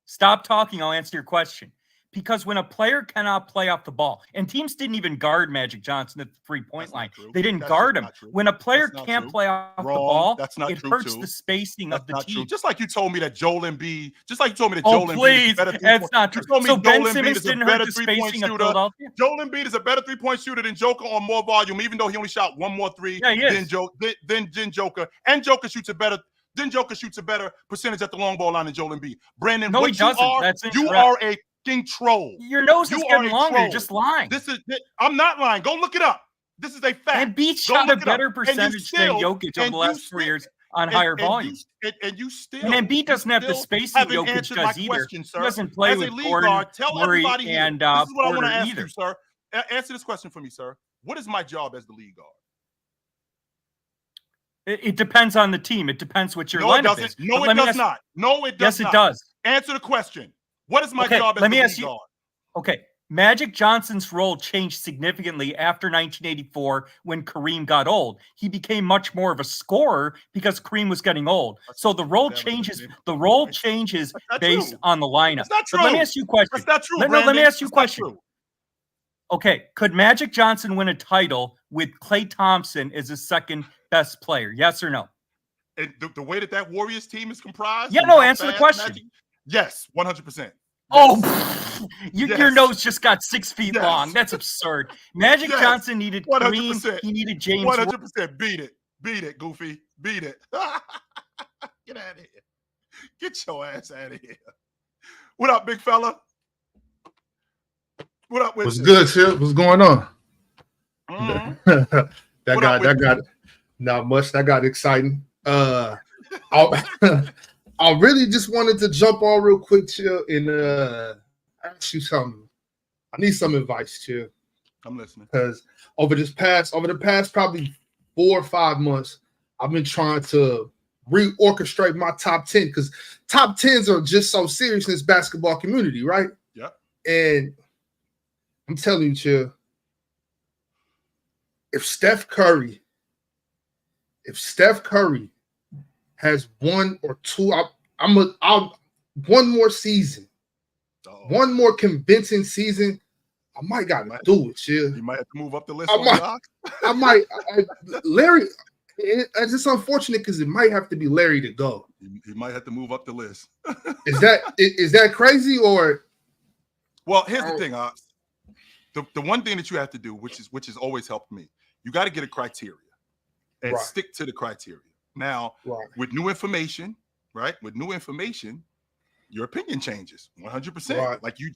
Stop talking. I'll answer your question. Because when a player cannot play off the ball, and teams didn't even guard Magic Johnson at the three-point line. They didn't guard him. When a player can't play off the ball, it hurts the spacing of the team.
Just like you told me that Joel Embiid,
Please, it's not true. So Ben Simmons didn't hurt the spacing of
shooter.
Philadelphia?
Joel Embiid is a better three-point shooter than Joker on more volume, even though he only shot one more three than Joker. And Joker shoots a better percentage at the long ball line than Joel Embiid. Brandon,
no, he doesn't.
You are a troll.
Your nose is getting longer. You're just lying.
I'm not lying. Go look it up. This is a fact.
And Embiid shot a better percentage than Jokic over the last 4 years on higher volume.
And
Embiid doesn't have the spacing Jokic does either.
Question,
he doesn't play with Gordon, Murray, and
this is what I want
Porter
to ask
either.
you, sir. Answer this question for me, sir. What is my job as the lead guard?
It depends on the team. It depends what your lineup is.
No, it does not. No, it does not.
Yes, it does.
Answer the question. What is my job as the lead guard?
Okay. Magic Johnson's role changed significantly after 1984 when Kareem got old. He became much more of a scorer because Kareem was getting old. So the role changes. The role changes based on the lineup.
That's not true.
But let me ask you a question.
That's not true.
Let me ask you a question. Okay, could Magic Johnson win a title with Klay Thompson as his second best player? Yes or no?
And the way that Warriors team is comprised?
Yeah, no, answer the question.
Yes, 100%.
Oh, your nose just got 6 feet long. That's absurd. Magic Johnson needed 100%. He needed James.
100%. Beat it, Goofy. Beat it. Get out of here. Get your ass out of here. What up, big fella? What up with
What's good, Chip? What's going on?
Mm-hmm.
that got not much. That got exciting. I really just wanted to jump on real quick, Chill, and ask you something. I need some advice, Chill.
I'm listening.
Because over the past probably 4 or 5 months, I've been trying to reorchestrate my top 10 because top 10s are just so serious in this basketball community, right?
Yeah.
And I'm telling you, Chill, if Steph Curry has 1 or 2, one more season, one more convincing season, I might gotta do it, Chill.
You might have to move up the list.
Larry. It's just unfortunate because it might have to be Larry to go.
He might have to move up the list.
Is that crazy or?
Well, here's the thing, Ox. The one thing that you have to do, which has always helped me, you got to get a criteria and stick to the criteria. Now, with new information, right? With new information, your opinion changes 100%. Like you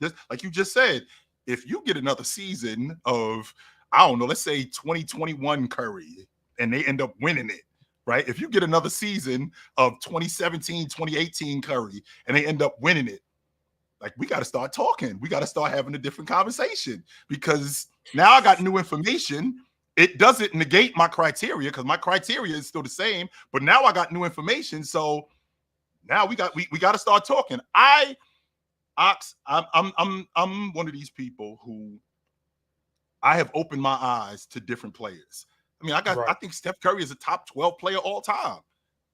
just said, if you get another season of, I don't know, let's say 2021 Curry, and they end up winning it, right? If you get another season of 2017, 2018 Curry, and they end up winning it, like, we got to start talking. We got to start having a different conversation because now I got new information. It doesn't negate my criteria because my criteria is still the same, but now I got new information. So now we got to start talking. I'm one of these people who I have opened my eyes to different players. I mean, I think Steph Curry is a top 12 player all time.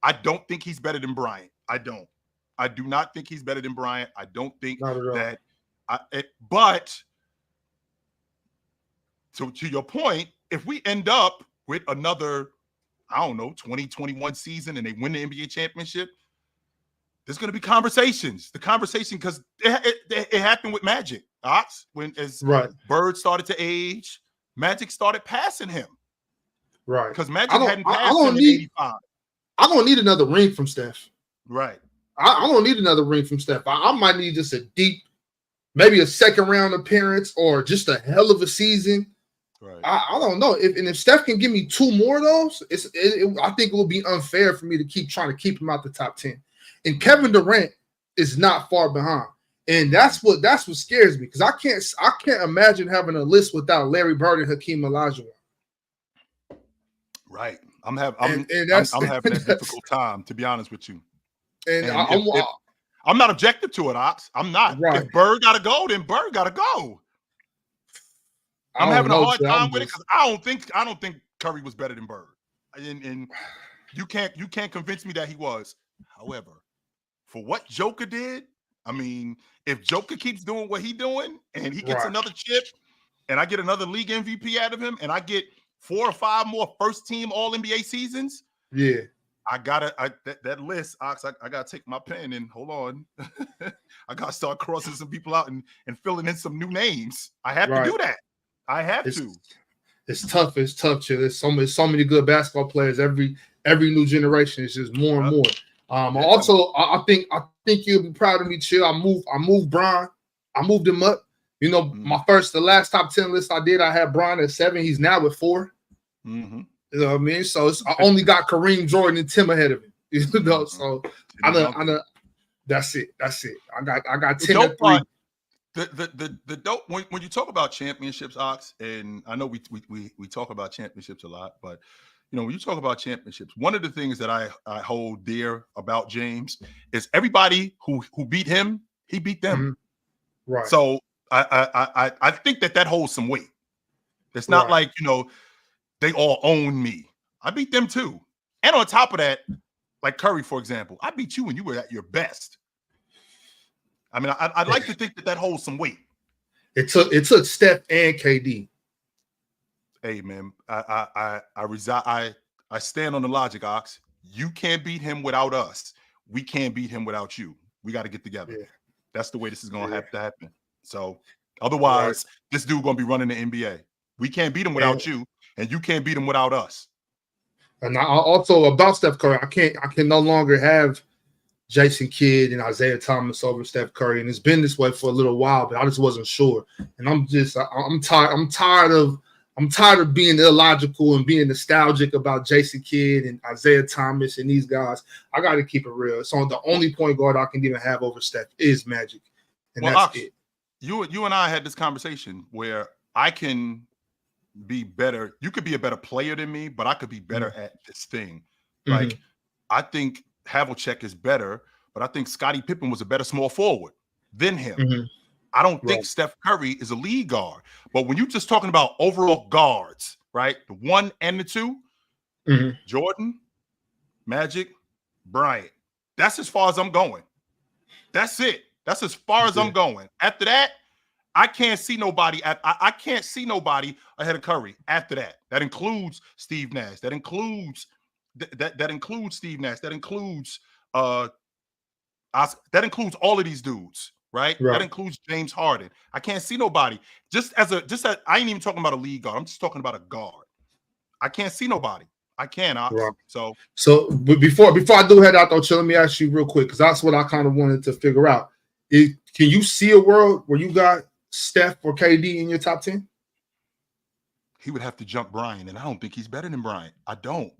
I don't think he's better than Bryant. I do not think he's better than Bryant. I don't think that. But to your point, if we end up with another, I don't know, 2021 season and they win the NBA championship, there's going to be conversations. The conversation, because it happened with Magic, Ox, as Bird started to age, Magic started passing him.
Right.
Because Magic hadn't passed him in 85.
I don't need another ring from Steph.
Right.
I don't need another ring from Steph. I might need just a deep, maybe a second round appearance or just a hell of a season. Right. I don't know. If Steph can give me 2 more of those, I think it will be unfair for me to keep trying to keep him out the top 10. And Kevin Durant is not far behind. And that's what scares me because I can't imagine having a list without Larry Bird and Hakeem Olajuwon.
Right. I'm having a difficult time, to be honest with you.
And
I'm not objective to it, Ox. I'm not. Right. If Bird gotta go, then Bird gotta go. I'm having a hard time with it because I don't think Curry was better than Bird. And you can't convince me that he was. However, for what Joker did, I mean, if Joker keeps doing what he's doing and he gets
Right.
another chip and I get another league MVP out of him and I get 4 or 5 more first team All NBA seasons,
yeah,
I gotta that list, Ox. I gotta take my pen and hold on. I gotta start crossing some people out and filling in some new names. I have to do that. I have to.
It's tough. It's tough, Chill. There's so many good basketball players. Every new generation is just more and more. Also, I think you'll be proud of me, Chill. I moved Bron. I moved him up. You know, the last top 10 list I did, I had Bron at 7. He's now at 4.
Mm-hmm.
You know what I mean? So I only got Kareem, Jordan, and Tim ahead of him. You know, so I know. That's it. I got 10 at 3.
The dope when you talk about championships, Ox, and I know we talk about championships a lot, but you know, when you talk about championships, one of the things that I hold dear about James is everybody who beat him, he beat them.
Mm-hmm. Right.
So I think that holds some weight. It's not like, you know, they all own me. I beat them too. And on top of that, like Curry, for example, I beat you when you were at your best. I mean, I'd like to think that holds some weight.
It took Steph and KD.
Hey man, I stand on the logic, Ox. You can't beat him without us. We can't beat him without you. We got to get together. Yeah. That's the way this is going to have to happen. So otherwise, this dude going to be running the NBA. We can't beat him without you, and you can't beat him without us.
And I also about Steph Curry, I can no longer have Jason Kidd and Isaiah Thomas over Steph Curry, and it's been this way for a little while, but I just wasn't sure. And I'm tired of being illogical and being nostalgic about Jason Kidd and Isaiah Thomas and these guys. I got to keep it real. So the only point guard I can even have over Steph is Magic, and that's Ox, it.
You and I had this conversation where I can be better. You could be a better player than me, but I could be better at this thing. Like I think Havlicek is better, but I think Scottie Pippen was a better small forward than him. I don't think Steph Curry is a lead guard. But when you're just talking about overall guards, right? The 1 and the 2, Jordan, Magic, Bryant. That's as far as I'm going. That's it. That's as far as I'm going. After that, I can't see nobody. I can't see nobody ahead of Curry. After that, that includes Steve Nash. That includes that includes Steve Nash. That includes all of these dudes, right? That includes James Harden. I can't see nobody. Just as I ain't even talking about a lead guard. I'm just talking about a guard. I can't see nobody. I can't. So
before I do head out though, Chill, let me ask you real quick because that's what I kind of wanted to figure out. Can you see a world where you got Steph or KD in your top 10?
He would have to jump Bryant, and I don't think he's better than Bryant. I don't.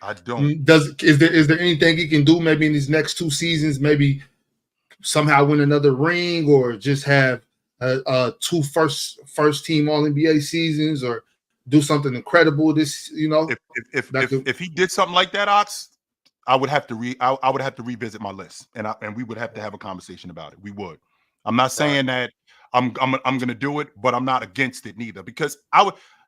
I don't.
Is there anything he can do maybe in these next 2 seasons? Maybe somehow win another ring, or just have 2 first team All NBA seasons, or do something incredible? This, you know,
if he did something like that, Ox, I would have to revisit my list, and we would have to have a conversation about it. We would. I'm not saying that I'm going to do it, but I'm not against it neither, because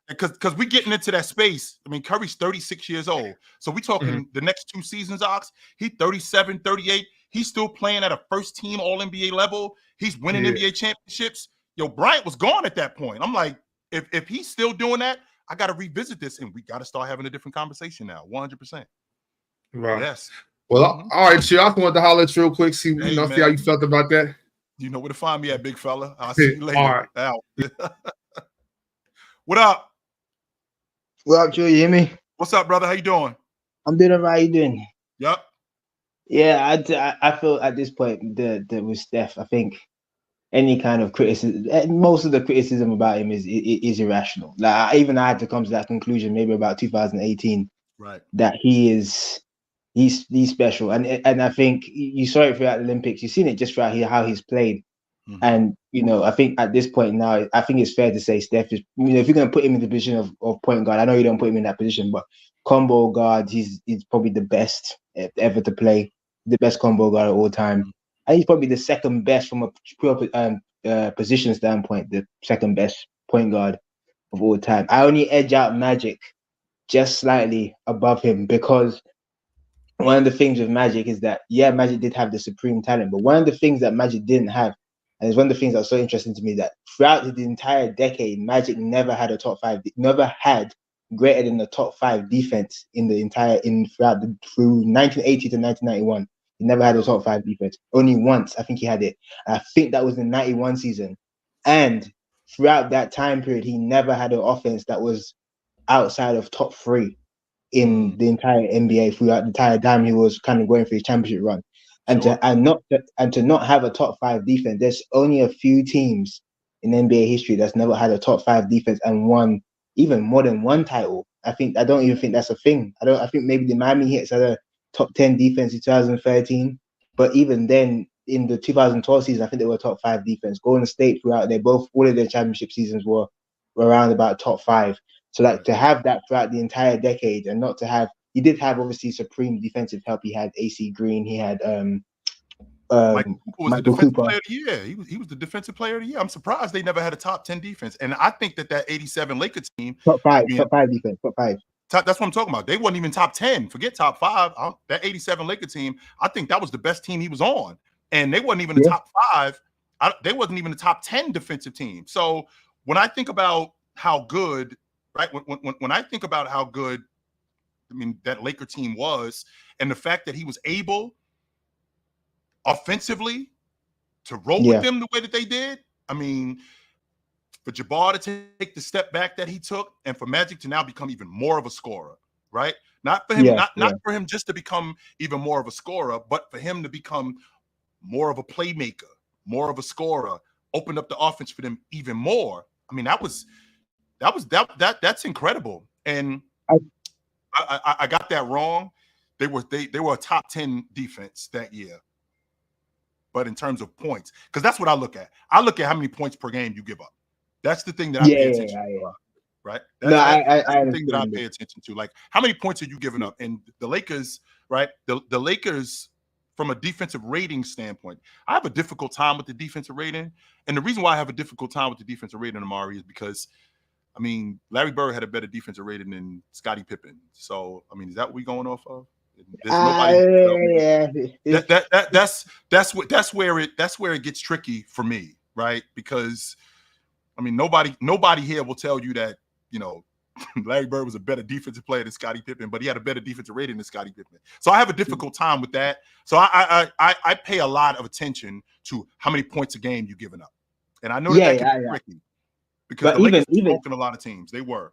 because we're getting into that space. I mean, Curry's 36 years old. So we talking the next 2 seasons, Ox, he's 37, 38. He's still playing at a first team All NBA level. He's winning NBA championships. Yo, Bryant was gone at that point. I'm like, if he's still doing that, I got to revisit this, and we got to start having a different conversation now. 100%.
Right.
Yes.
Well, all right, Chill. I wanted to holler at you real quick, see how you felt about that.
You know where to find me at, big fella. I'll see you later.
All right.
Out. What up?
What up, Joe? You hear me?
What's up, brother? How you doing?
I'm doing all right. How you doing?
Yep.
Yeah, I feel at this point that with Steph, I think any kind of criticism, most of the criticism about him is irrational. Like I had to come to that conclusion maybe about 2018,
right? That
he's special, and I think you saw it throughout the Olympics. You've seen it just throughout how he's played, and you know I think at this point now, I think it's fair to say Steph is, you know, if you're going to put him in the position of point guard, I know you don't put him in that position, but combo guard, he's probably the best ever to play, the best combo guard of all time. And he's probably the second best from a pure position standpoint, the second best point guard of all time. I only edge out Magic just slightly above him because one of the things with Magic is that, yeah, Magic did have the supreme talent, but one of the things that Magic didn't have, and it's one of the things that was so interesting to me, that throughout the entire decade, Magic never had a top five, never had greater than the top five defense in the entire, through 1980 to 1991. He never had a top five defense. Only once, I think he had it. I think that was the 91 season. And throughout that time period, he never had an offense that was outside of top three in the entire NBA throughout the entire time he was kind of going for his championship run. And to not have a top five defense, there's only a few teams in NBA history that's never had a top five defense and won even more than one title. I don't even think that's a thing. I think maybe the Miami Heat had a top 10 defense in 2013, but even then in the 2012 season, I think they were top five defense. Golden State throughout all of their championship seasons were around about top five. So like to have that throughout the entire decade and not to have, he did have obviously supreme defensive help. He had AC Green. He had
Michael was the defensive
Cooper.
player of the year. He was the defensive player of the year. I'm surprised they never had a top 10 defense. And I think that 87 Lakers team,
top five defense, top five.
That's what I'm talking about. They wasn't even top 10. Forget top five. That 87 Lakers team, I think that was the best team he was on. And they wasn't even the top five. They wasn't even the top 10 defensive team. So when I think about how good, right? When I think about how good, I mean, that Laker team was, and the fact that he was able offensively to roll with them the way that they did. I mean, for Jabbar to take the step back that he took, and for Magic to now become even more of a scorer, right? Not for him, not for him just to become even more of a scorer, but for him to become more of a playmaker, more of a scorer, opened up the offense for them even more. I mean, that's incredible. And I got that wrong. They were a top 10 defense that year. But in terms of points, because that's what I look at. I look at how many points per game you give up. That's the thing that I pay attention to, right? That's the thing that I pay attention to. Like, how many points are you giving up? And the Lakers, right? The Lakers, from a defensive rating standpoint, I have a difficult time with the defensive rating. And the reason why I have a difficult time with the defensive rating, Amari, is because, I mean, Larry Bird had a better defensive rating than Scottie Pippen. So, I mean, is that what we going off of? There's nobody. That's where it gets tricky for me, right? Because I mean, nobody here will tell you that, you know, Larry Bird was a better defensive player than Scottie Pippen, but he had a better defensive rating than Scottie Pippen. So I have a difficult time with that. So I pay a lot of attention to how many points a game you're giving up, and I know that can be tricky because the Lakers were smoking a lot of teams. They were.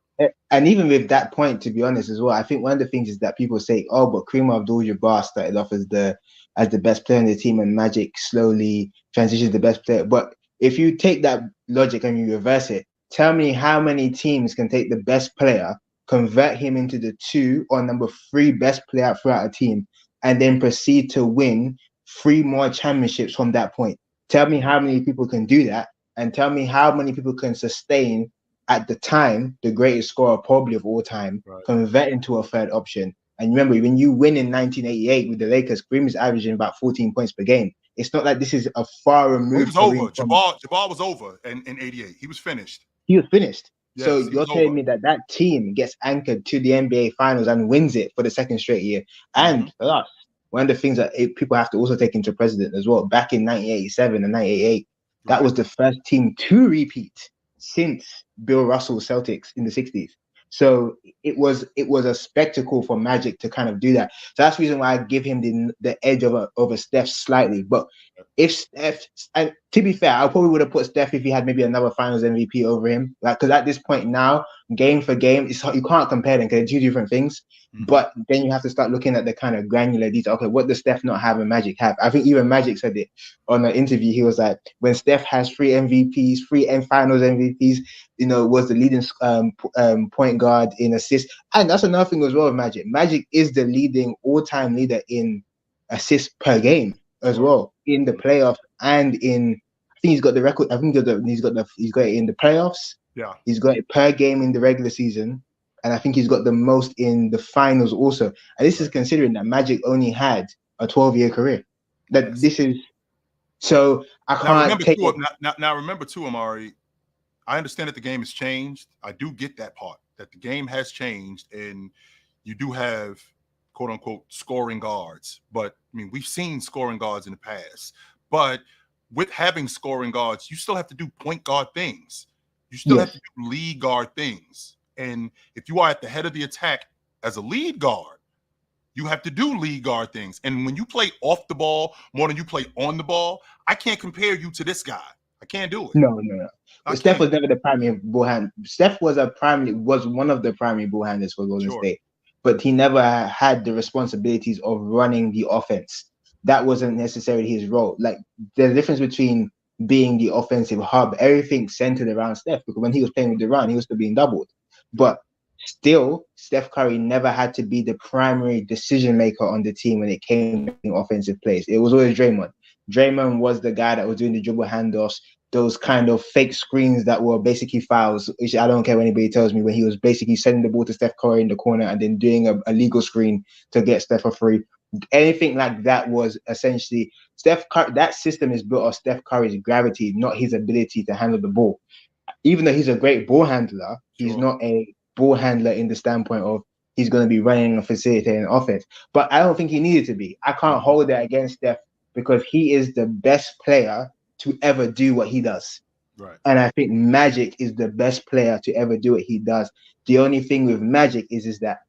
And even with that point, to be honest as well, I think one of the things is that people say, oh, but Kareem Abdul-Jabbar started off as the best player in the team and Magic slowly transitioned to the best player. But if you take that logic and you reverse it, tell me how many teams can take the best player, convert him into the 2 or number 3 best player throughout a team, and then proceed to win 3 more championships from that point. Tell me how many people can do that, and tell me how many people can sustain, at the time, the greatest scorer probably of all time, convert into a third option. And remember, when you win in 1988 with the Lakers, Kareem is averaging about 14 points per game. It's not like this is a far removed.
He was over. Jabbar was over in 88. He was finished.
He was finished. Yes, so you're telling me that team gets anchored to the NBA Finals and wins it for the second straight year. And for us, one of the things that people have to also take into precedent as well, back in 1987 and 1988, that was the first team to repeat since Bill Russell's Celtics in the 60s. So it was a spectacle for Magic to kind of do that. So that's the reason why I give him the edge over Steph slightly. But if Steph, and to be fair, I probably would have put Steph if he had maybe another Finals MVP over him. Like, because at this point now, game for game, you can't compare them because they're two different things. But then you have to start looking at the kind of granular detail. Okay, what does Steph not have and Magic have? I think even Magic said it on an interview. He was like, when Steph has 3 MVPs, 3 Finals MVPs, you know, was the leading point guard in assists. And that's another thing as well with Magic. Magic is the leading all-time leader in assists per game as well in the playoffs and in. I think he's got the record. I think he's got it in the playoffs.
Yeah,
he's got it per game in the regular season. And I think he's got the most in the finals also. And this is considering that Magic only had a 12-year career. This is so I can't take it.
Now remember too, Amari, I understand that the game has changed. I do get that part, that the game has changed, and you do have quote unquote scoring guards. But I mean, we've seen scoring guards in the past. But with having scoring guards, you still have to do point guard things. You still have to do lead guard things. And if you are at the head of the attack as a lead guard, you have to do lead guard things. And when you play off the ball more than you play on the ball, I can't compare you to this guy. I can't do it.
No. Steph
can't.
was never the primary ball hand. Steph was one of the primary ball handlers for Golden State, but he never had the responsibilities of running the offense. That wasn't necessarily his role. Like, there's a difference between being the offensive hub. Everything centered around Steph, because when he was playing with Durant, he was still being doubled. But still, Steph Curry never had to be the primary decision maker on the team when it came to offensive plays. It was always Draymond. Draymond was the guy that was doing the dribble handoffs, those kind of fake screens that were basically fouls, which I don't care what anybody tells me, when he was basically sending the ball to Steph Curry in the corner and then doing a legal screen to get Steph a free. Anything like that was essentially Steph Curry. That system is built off Steph Curry's gravity, not his ability to handle the ball. Even though he's a great ball handler, he's not a ball handler in the standpoint of he's going to be running and facilitating offense. But I don't think he needed to be. I can't hold that against Steph, because he is the best player to ever do what he does.
Right.
And I think Magic is the best player to ever do what he does. The only thing with Magic is that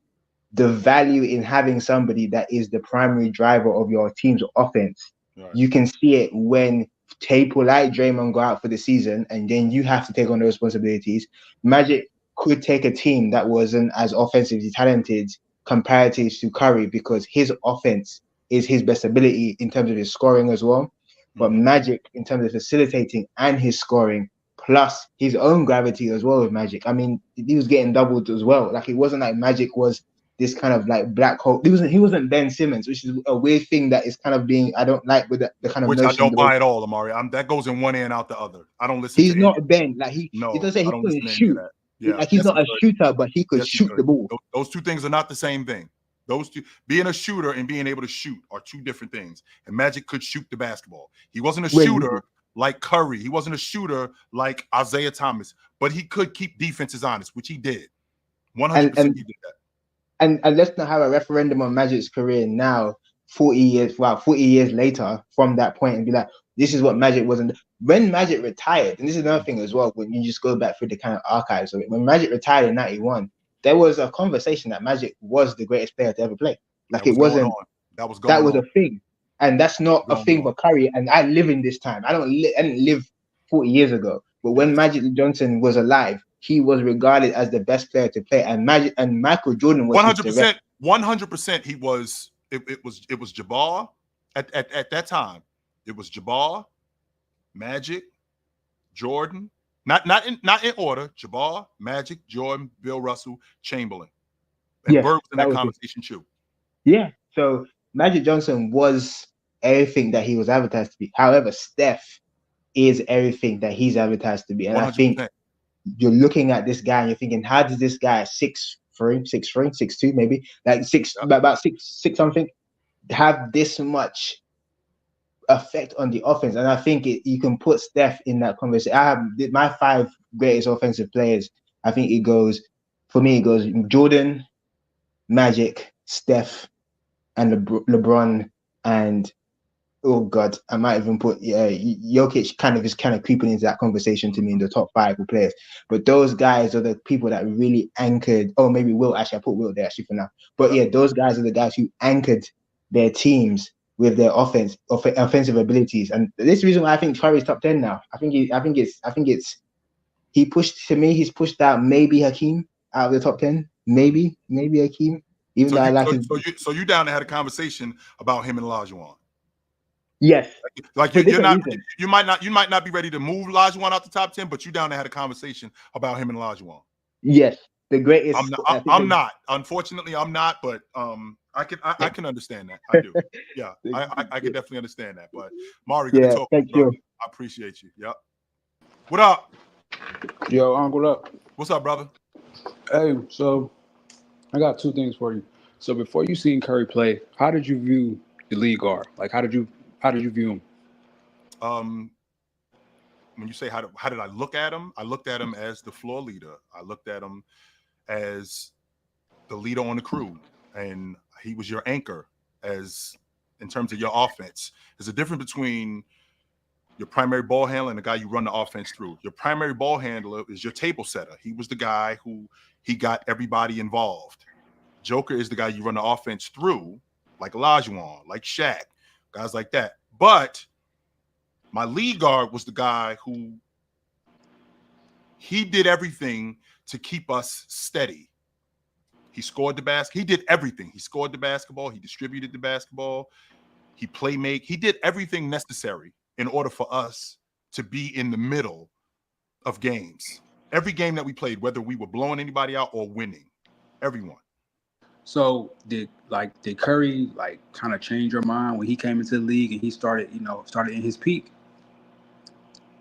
the value in having somebody that is the primary driver of your team's offense, you can see it when people like Draymond go out for the season and then you have to take on the responsibilities. Magic could take a team that wasn't as offensively talented comparative to Curry, because his offense is his best ability in terms of his scoring as well. But Magic, in terms of facilitating and his scoring, plus his own gravity as well with Magic. I mean, he was getting doubled as well. Like, it wasn't like Magic was this kind of like black hole. He wasn't Ben Simmons, which is a weird thing that is kind of being, I don't like with the kind of
which
notion.
I don't buy at all, Amari. That goes in one ear and out the other. I don't listen.
He's
to
not
any.
Ben. Like he doesn't say he couldn't shoot.
Yeah,
like he's not a shooter, but he could shoot the ball.
Those two things are not the same thing. Those two, being a shooter and being able to shoot, are two different things. And Magic could shoot the basketball. He wasn't a shooter like Curry. He wasn't a shooter like Isaiah Thomas, but he could keep defenses honest, which he did. 100% he did that.
And let's not have a referendum on Magic's career now, 40 years later from that point, and be like, this is what Magic wasn't. When Magic retired, and this is another thing as well, when you just go back through the kind of archives of it, when Magic retired in 91, there was a conversation that Magic was the greatest player to ever play. Like, it wasn't. That was a thing. And that's not a thing for Curry. And I live in this time. I didn't live 40 years ago. But when Magic Johnson was alive, he was regarded as the best player to play. And Michael Jordan was
100%. 100%. He was. It was Jabbar at that time. It was Jabbar, Magic, Jordan. Not in order. Jabbar, Magic, Jordan, Bill Russell, Chamberlain. And Bird was in that conversation too.
Yeah. So Magic Johnson was everything that he was advertised to be. However, Steph is everything that he's advertised to be. And 100%. I think you're looking at this guy and you're thinking, how does this guy 6'3", 6'2", maybe, like about six something, have this much effect on the offense? And I think you can put Steph in that conversation. I have my 5 greatest offensive players. I think it goes Jordan, Magic, Steph, and LeBron, and oh god, I might even put Jokic kind of creeping into that conversation to me in the top 5 players. But those guys are the people that really anchored. Oh, maybe Will. Actually, I put Will there actually for now. But yeah, those guys are the guys who anchored their teams with their offensive abilities. And this is the reason why I think Curry's top 10 now. I think he's pushed out maybe Hakeem out of the top 10. Maybe Hakeem. Even though I like him.
So you down to had a conversation about him and Olajuwon?
Yes.
Like you're not. You might not be ready to move Olajuwon out the top 10, but you down to had a conversation about him and Olajuwon.
Yes, the greatest.
I'm not. Unfortunately, I'm not. But I can understand that. I do. Yeah, I can definitely understand that. But Mari, good to talk to you, brother. I appreciate you. Yep. What up?
Yo, Uncle up.
What's up, brother?
Hey, so I got 2 things for you. So before you seen Curry play, how did you view the lead guard? Like, how did you view him?
When you say how did I look at him? I looked at him as the floor leader. I looked at him as the leader on the crew, and He was your anchor in terms of your offense. There's a difference between your primary ball handler and the guy you run the offense through. Your primary ball handler is your table setter. He was the guy who he got everybody involved. Joker is the guy you run the offense through, like Olajuwon, like Shaq, guys like that. But my lead guard was the guy who he did everything to keep us steady. He scored the basket. He did everything. He scored the basketball. He distributed the basketball. He playmake. He did everything necessary in order for us to be in the middle of games. Every game that we played, whether we were blowing anybody out or winning, everyone.
So did Curry kind of change your mind when he came into the league and he started in his peak?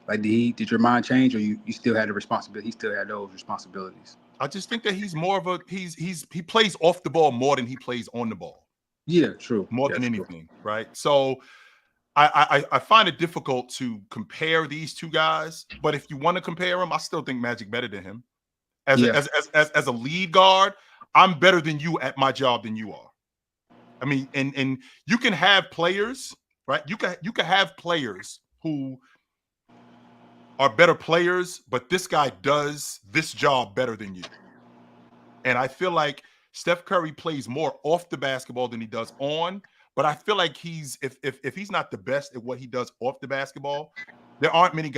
Like did your mind change, or you still had the responsibility? He still had those responsibilities.
I just think that he's more of he plays off the ball more than he plays on the ball.
Yeah, true.
More than anything, right? So I find it difficult to compare these two guys, but if you want to compare them, I still think Magic better than him. As a lead guard, I'm better than you at my job than you are. I mean, and you can have players, right? You can have players who are better players, but this guy does this job better than you. And I feel like Steph Curry plays more off the basketball than he does on. But I feel like if he's not the best at what he does off the basketball, there aren't many.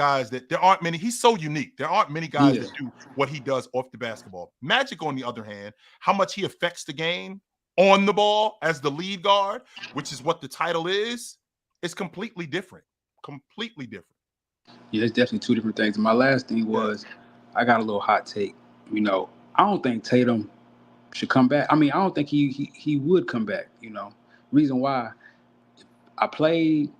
He's so unique. There aren't many guys that do what he does off the basketball. Magic, on the other hand, how much he affects the game on the ball as the lead guard, which is what the title is completely different. Completely different.
Yeah, it's definitely two different things. My last thing was, I got a little hot take. I don't think Tatum should come back. I mean, I don't think he would come back. Reason why, I played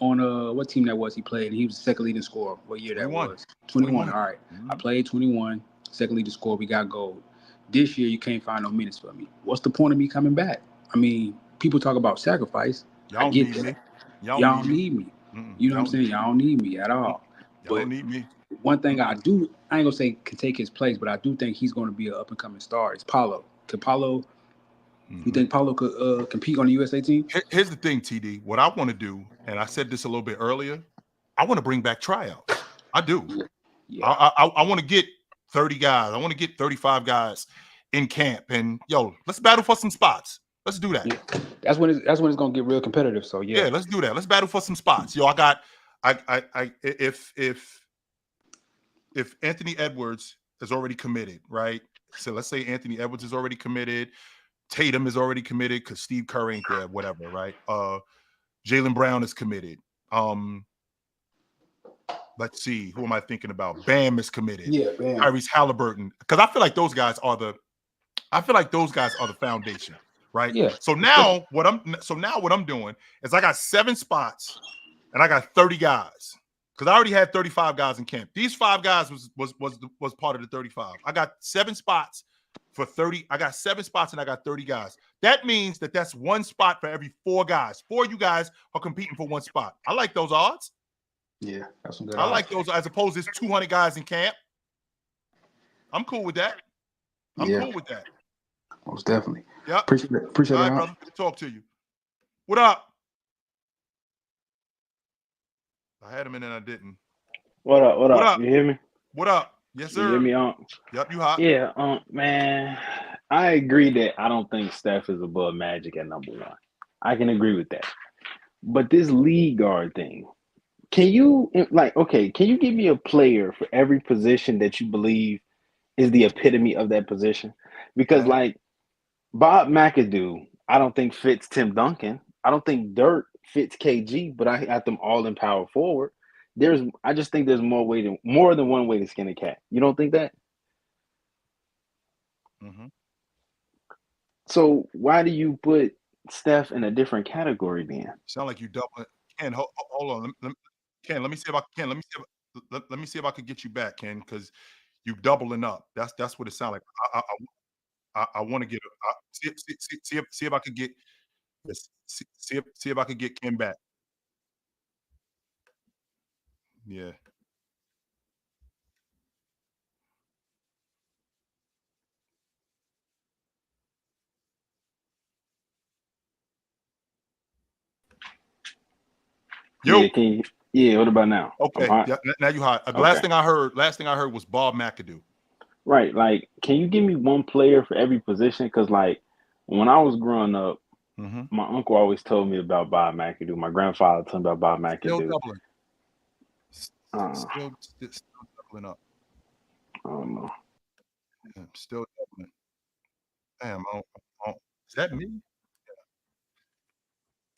on what team that was he played, and he was the second leading scorer. What year
21.
that was? 21. All right.
Mm-hmm.
I played 21, second leading scorer. We got gold. This year, you can't find no minutes for me. What's the point of me coming back? I mean, people talk about sacrifice.
Y'all
I get
need
that.
me.
Y'all don't need me. You know what I'm saying? Y'all don't need me at all.
Y'all don't need me.
One thing I ain't gonna say can take his place, but I do think he's going to be an up and coming star. It's Paulo. Could Paulo? You think Paulo could compete on the USA team?
Here's the thing, TD. What I want to do, and I said this a little bit earlier, I want to bring back tryouts. I do. Yeah. I want to get 30 guys. I want to get 35 guys in camp, and let's battle for some spots. Let's do that.
Yeah. That's when it's gonna get real competitive. So yeah,
let's do that. Let's battle for some spots. If Anthony Edwards is already committed, right? So let's say Anthony Edwards is already committed. Tatum is already committed because Steve Curry ain't there, whatever, right? Jaylen Brown is committed. Let's see, who am I thinking about? Bam is committed.
Yeah, Bam.
Tyrese Halliburton, because I feel like those guys are the foundation, right?
Yeah.
So now what I'm doing is I got 7 spots and I got 30 guys. Because I already had 35 guys in camp. These 5 guys was part of the 35. I got 7 spots for 30. I got 7 spots and I got 30 guys. That means that's 1 spot for every 4 guys. 4 of you guys are competing for 1 spot. I like those odds.
Yeah, that's some good
odds.
I
like those as opposed to 200 guys in camp. I'm cool with that. I'm cool with that.
Most definitely.
Yeah.
Appreciate it.
All right, brother. Good to talk to you. What up? I had him in and I didn't.
What up? You hear me?
What up? Yes, sir.
You hear me,
Yep, you hot.
Yeah, man. I agree that I don't think Steph is above Magic at number 1. I can agree with that. But this lead guard thing, can you give me a player for every position that you believe is the epitome of that position? Because Bob McAdoo, I don't think fits Tim Duncan. I don't think Dirk fits KG, but I got them all in power forward. I just think there's more than one way to skin a cat. You don't think that?
Mm-hmm.
So why do you put Steph in a different category then?
Sound like you doubling. Ken, hold on. Ken, let me see if I can. Let me see if I could get you back, Ken, because you doubling up. That's what it sounds like. I want to get see if I could get see if I could get Ken back. Yeah. Yo.
Yeah, what about now?
Okay, yeah, now you hot.
Okay.
Last thing I heard was Bob McAdoo.
Right, like, can you give me one player for every position? Because, like, when I was growing up, my uncle always told me about Bob McAdoo. My grandfather told me about Bob McAdoo.
Still doubling. Still doubling up.
I don't know.
Yeah, still doubling. Damn, is that me?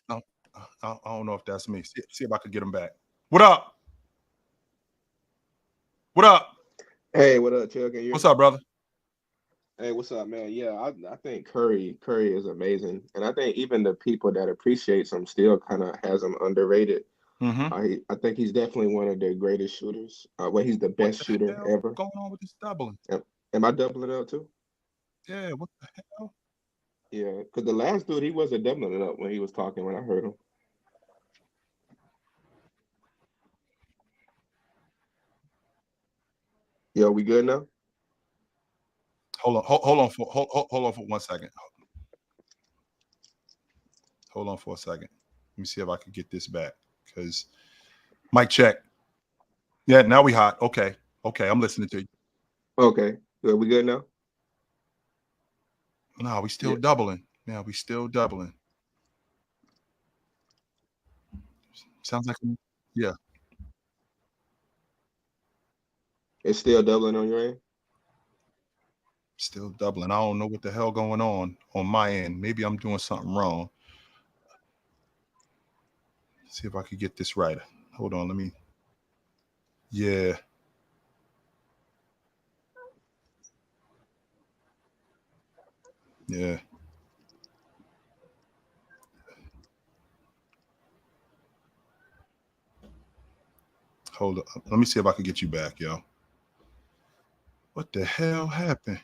No, I don't know if that's me. See if I could get him back. What up? What up?
Hey, what up, Chuck?
What's up, brother?
Hey, what's up, man? Yeah, I think Curry is amazing, and I think even the people that appreciates him still kind of has him underrated. I think he's definitely one of the greatest shooters. Well, he's the best shooter ever.
What's going on with this doubling?
Am I doubling it up too?
Yeah, what the hell?
Yeah, because the last dude, he wasn't doubling it up when he was talking when I heard him. Yo, we good now?
Hold on for 1 second. Hold on for a second. Let me see if I can get this back. Because mic check. Yeah, now we hot. Okay, I'm listening to you.
Okay, good. We good now?
No, we still doubling. Yeah, we still doubling. Sounds like yeah.
It's still doubling on your end?
Still doubling. I don't know what the hell going on my end. Maybe I'm doing something wrong. See if I could get this right. Hold on, let me. Yeah. Yeah. Hold up. Let me see if I can get you back, yo. What the hell happened?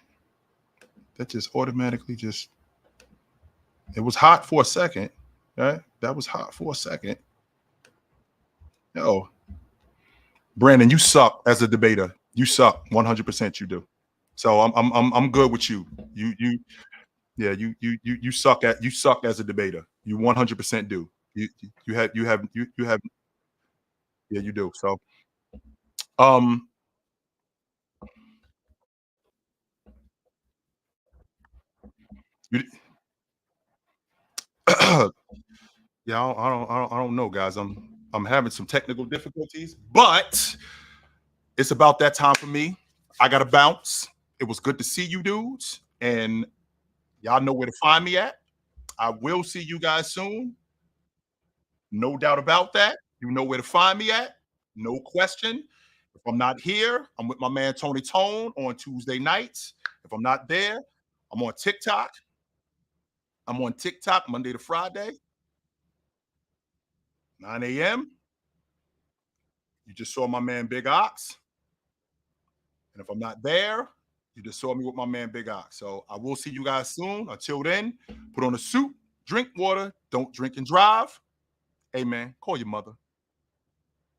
That just automatically just. It was hot for a second, right? That was hot for a second. Yo, Brandon, you suck as a debater. You suck 100%. You do. So I'm good with you. You suck as a debater. You 100% do. You have yeah, you do. So you, yeah, I don't know, guys. I'm having some technical difficulties, but it's about that time for me. I gotta bounce. It was good to see you dudes, and y'all know where to find me at. I will see you guys soon. No doubt about that. You know where to find me at. No question. If I'm not here, I'm with my man Tony Tone on Tuesday nights. If I'm not there, I'm on TikTok. I'm on TikTok Monday to Friday, 9 a.m. You just saw my man Big Ox. And if I'm not there, you just saw me with my man Big Ox. So I will see you guys soon. Until then, put on a suit, drink water, don't drink and drive. Hey, man, call your mother.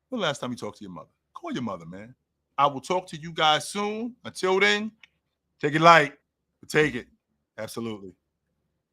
When the last time you talked to your mother? Call your mother, man. I will talk to you guys soon. Until then, take it light, but take it. Absolutely.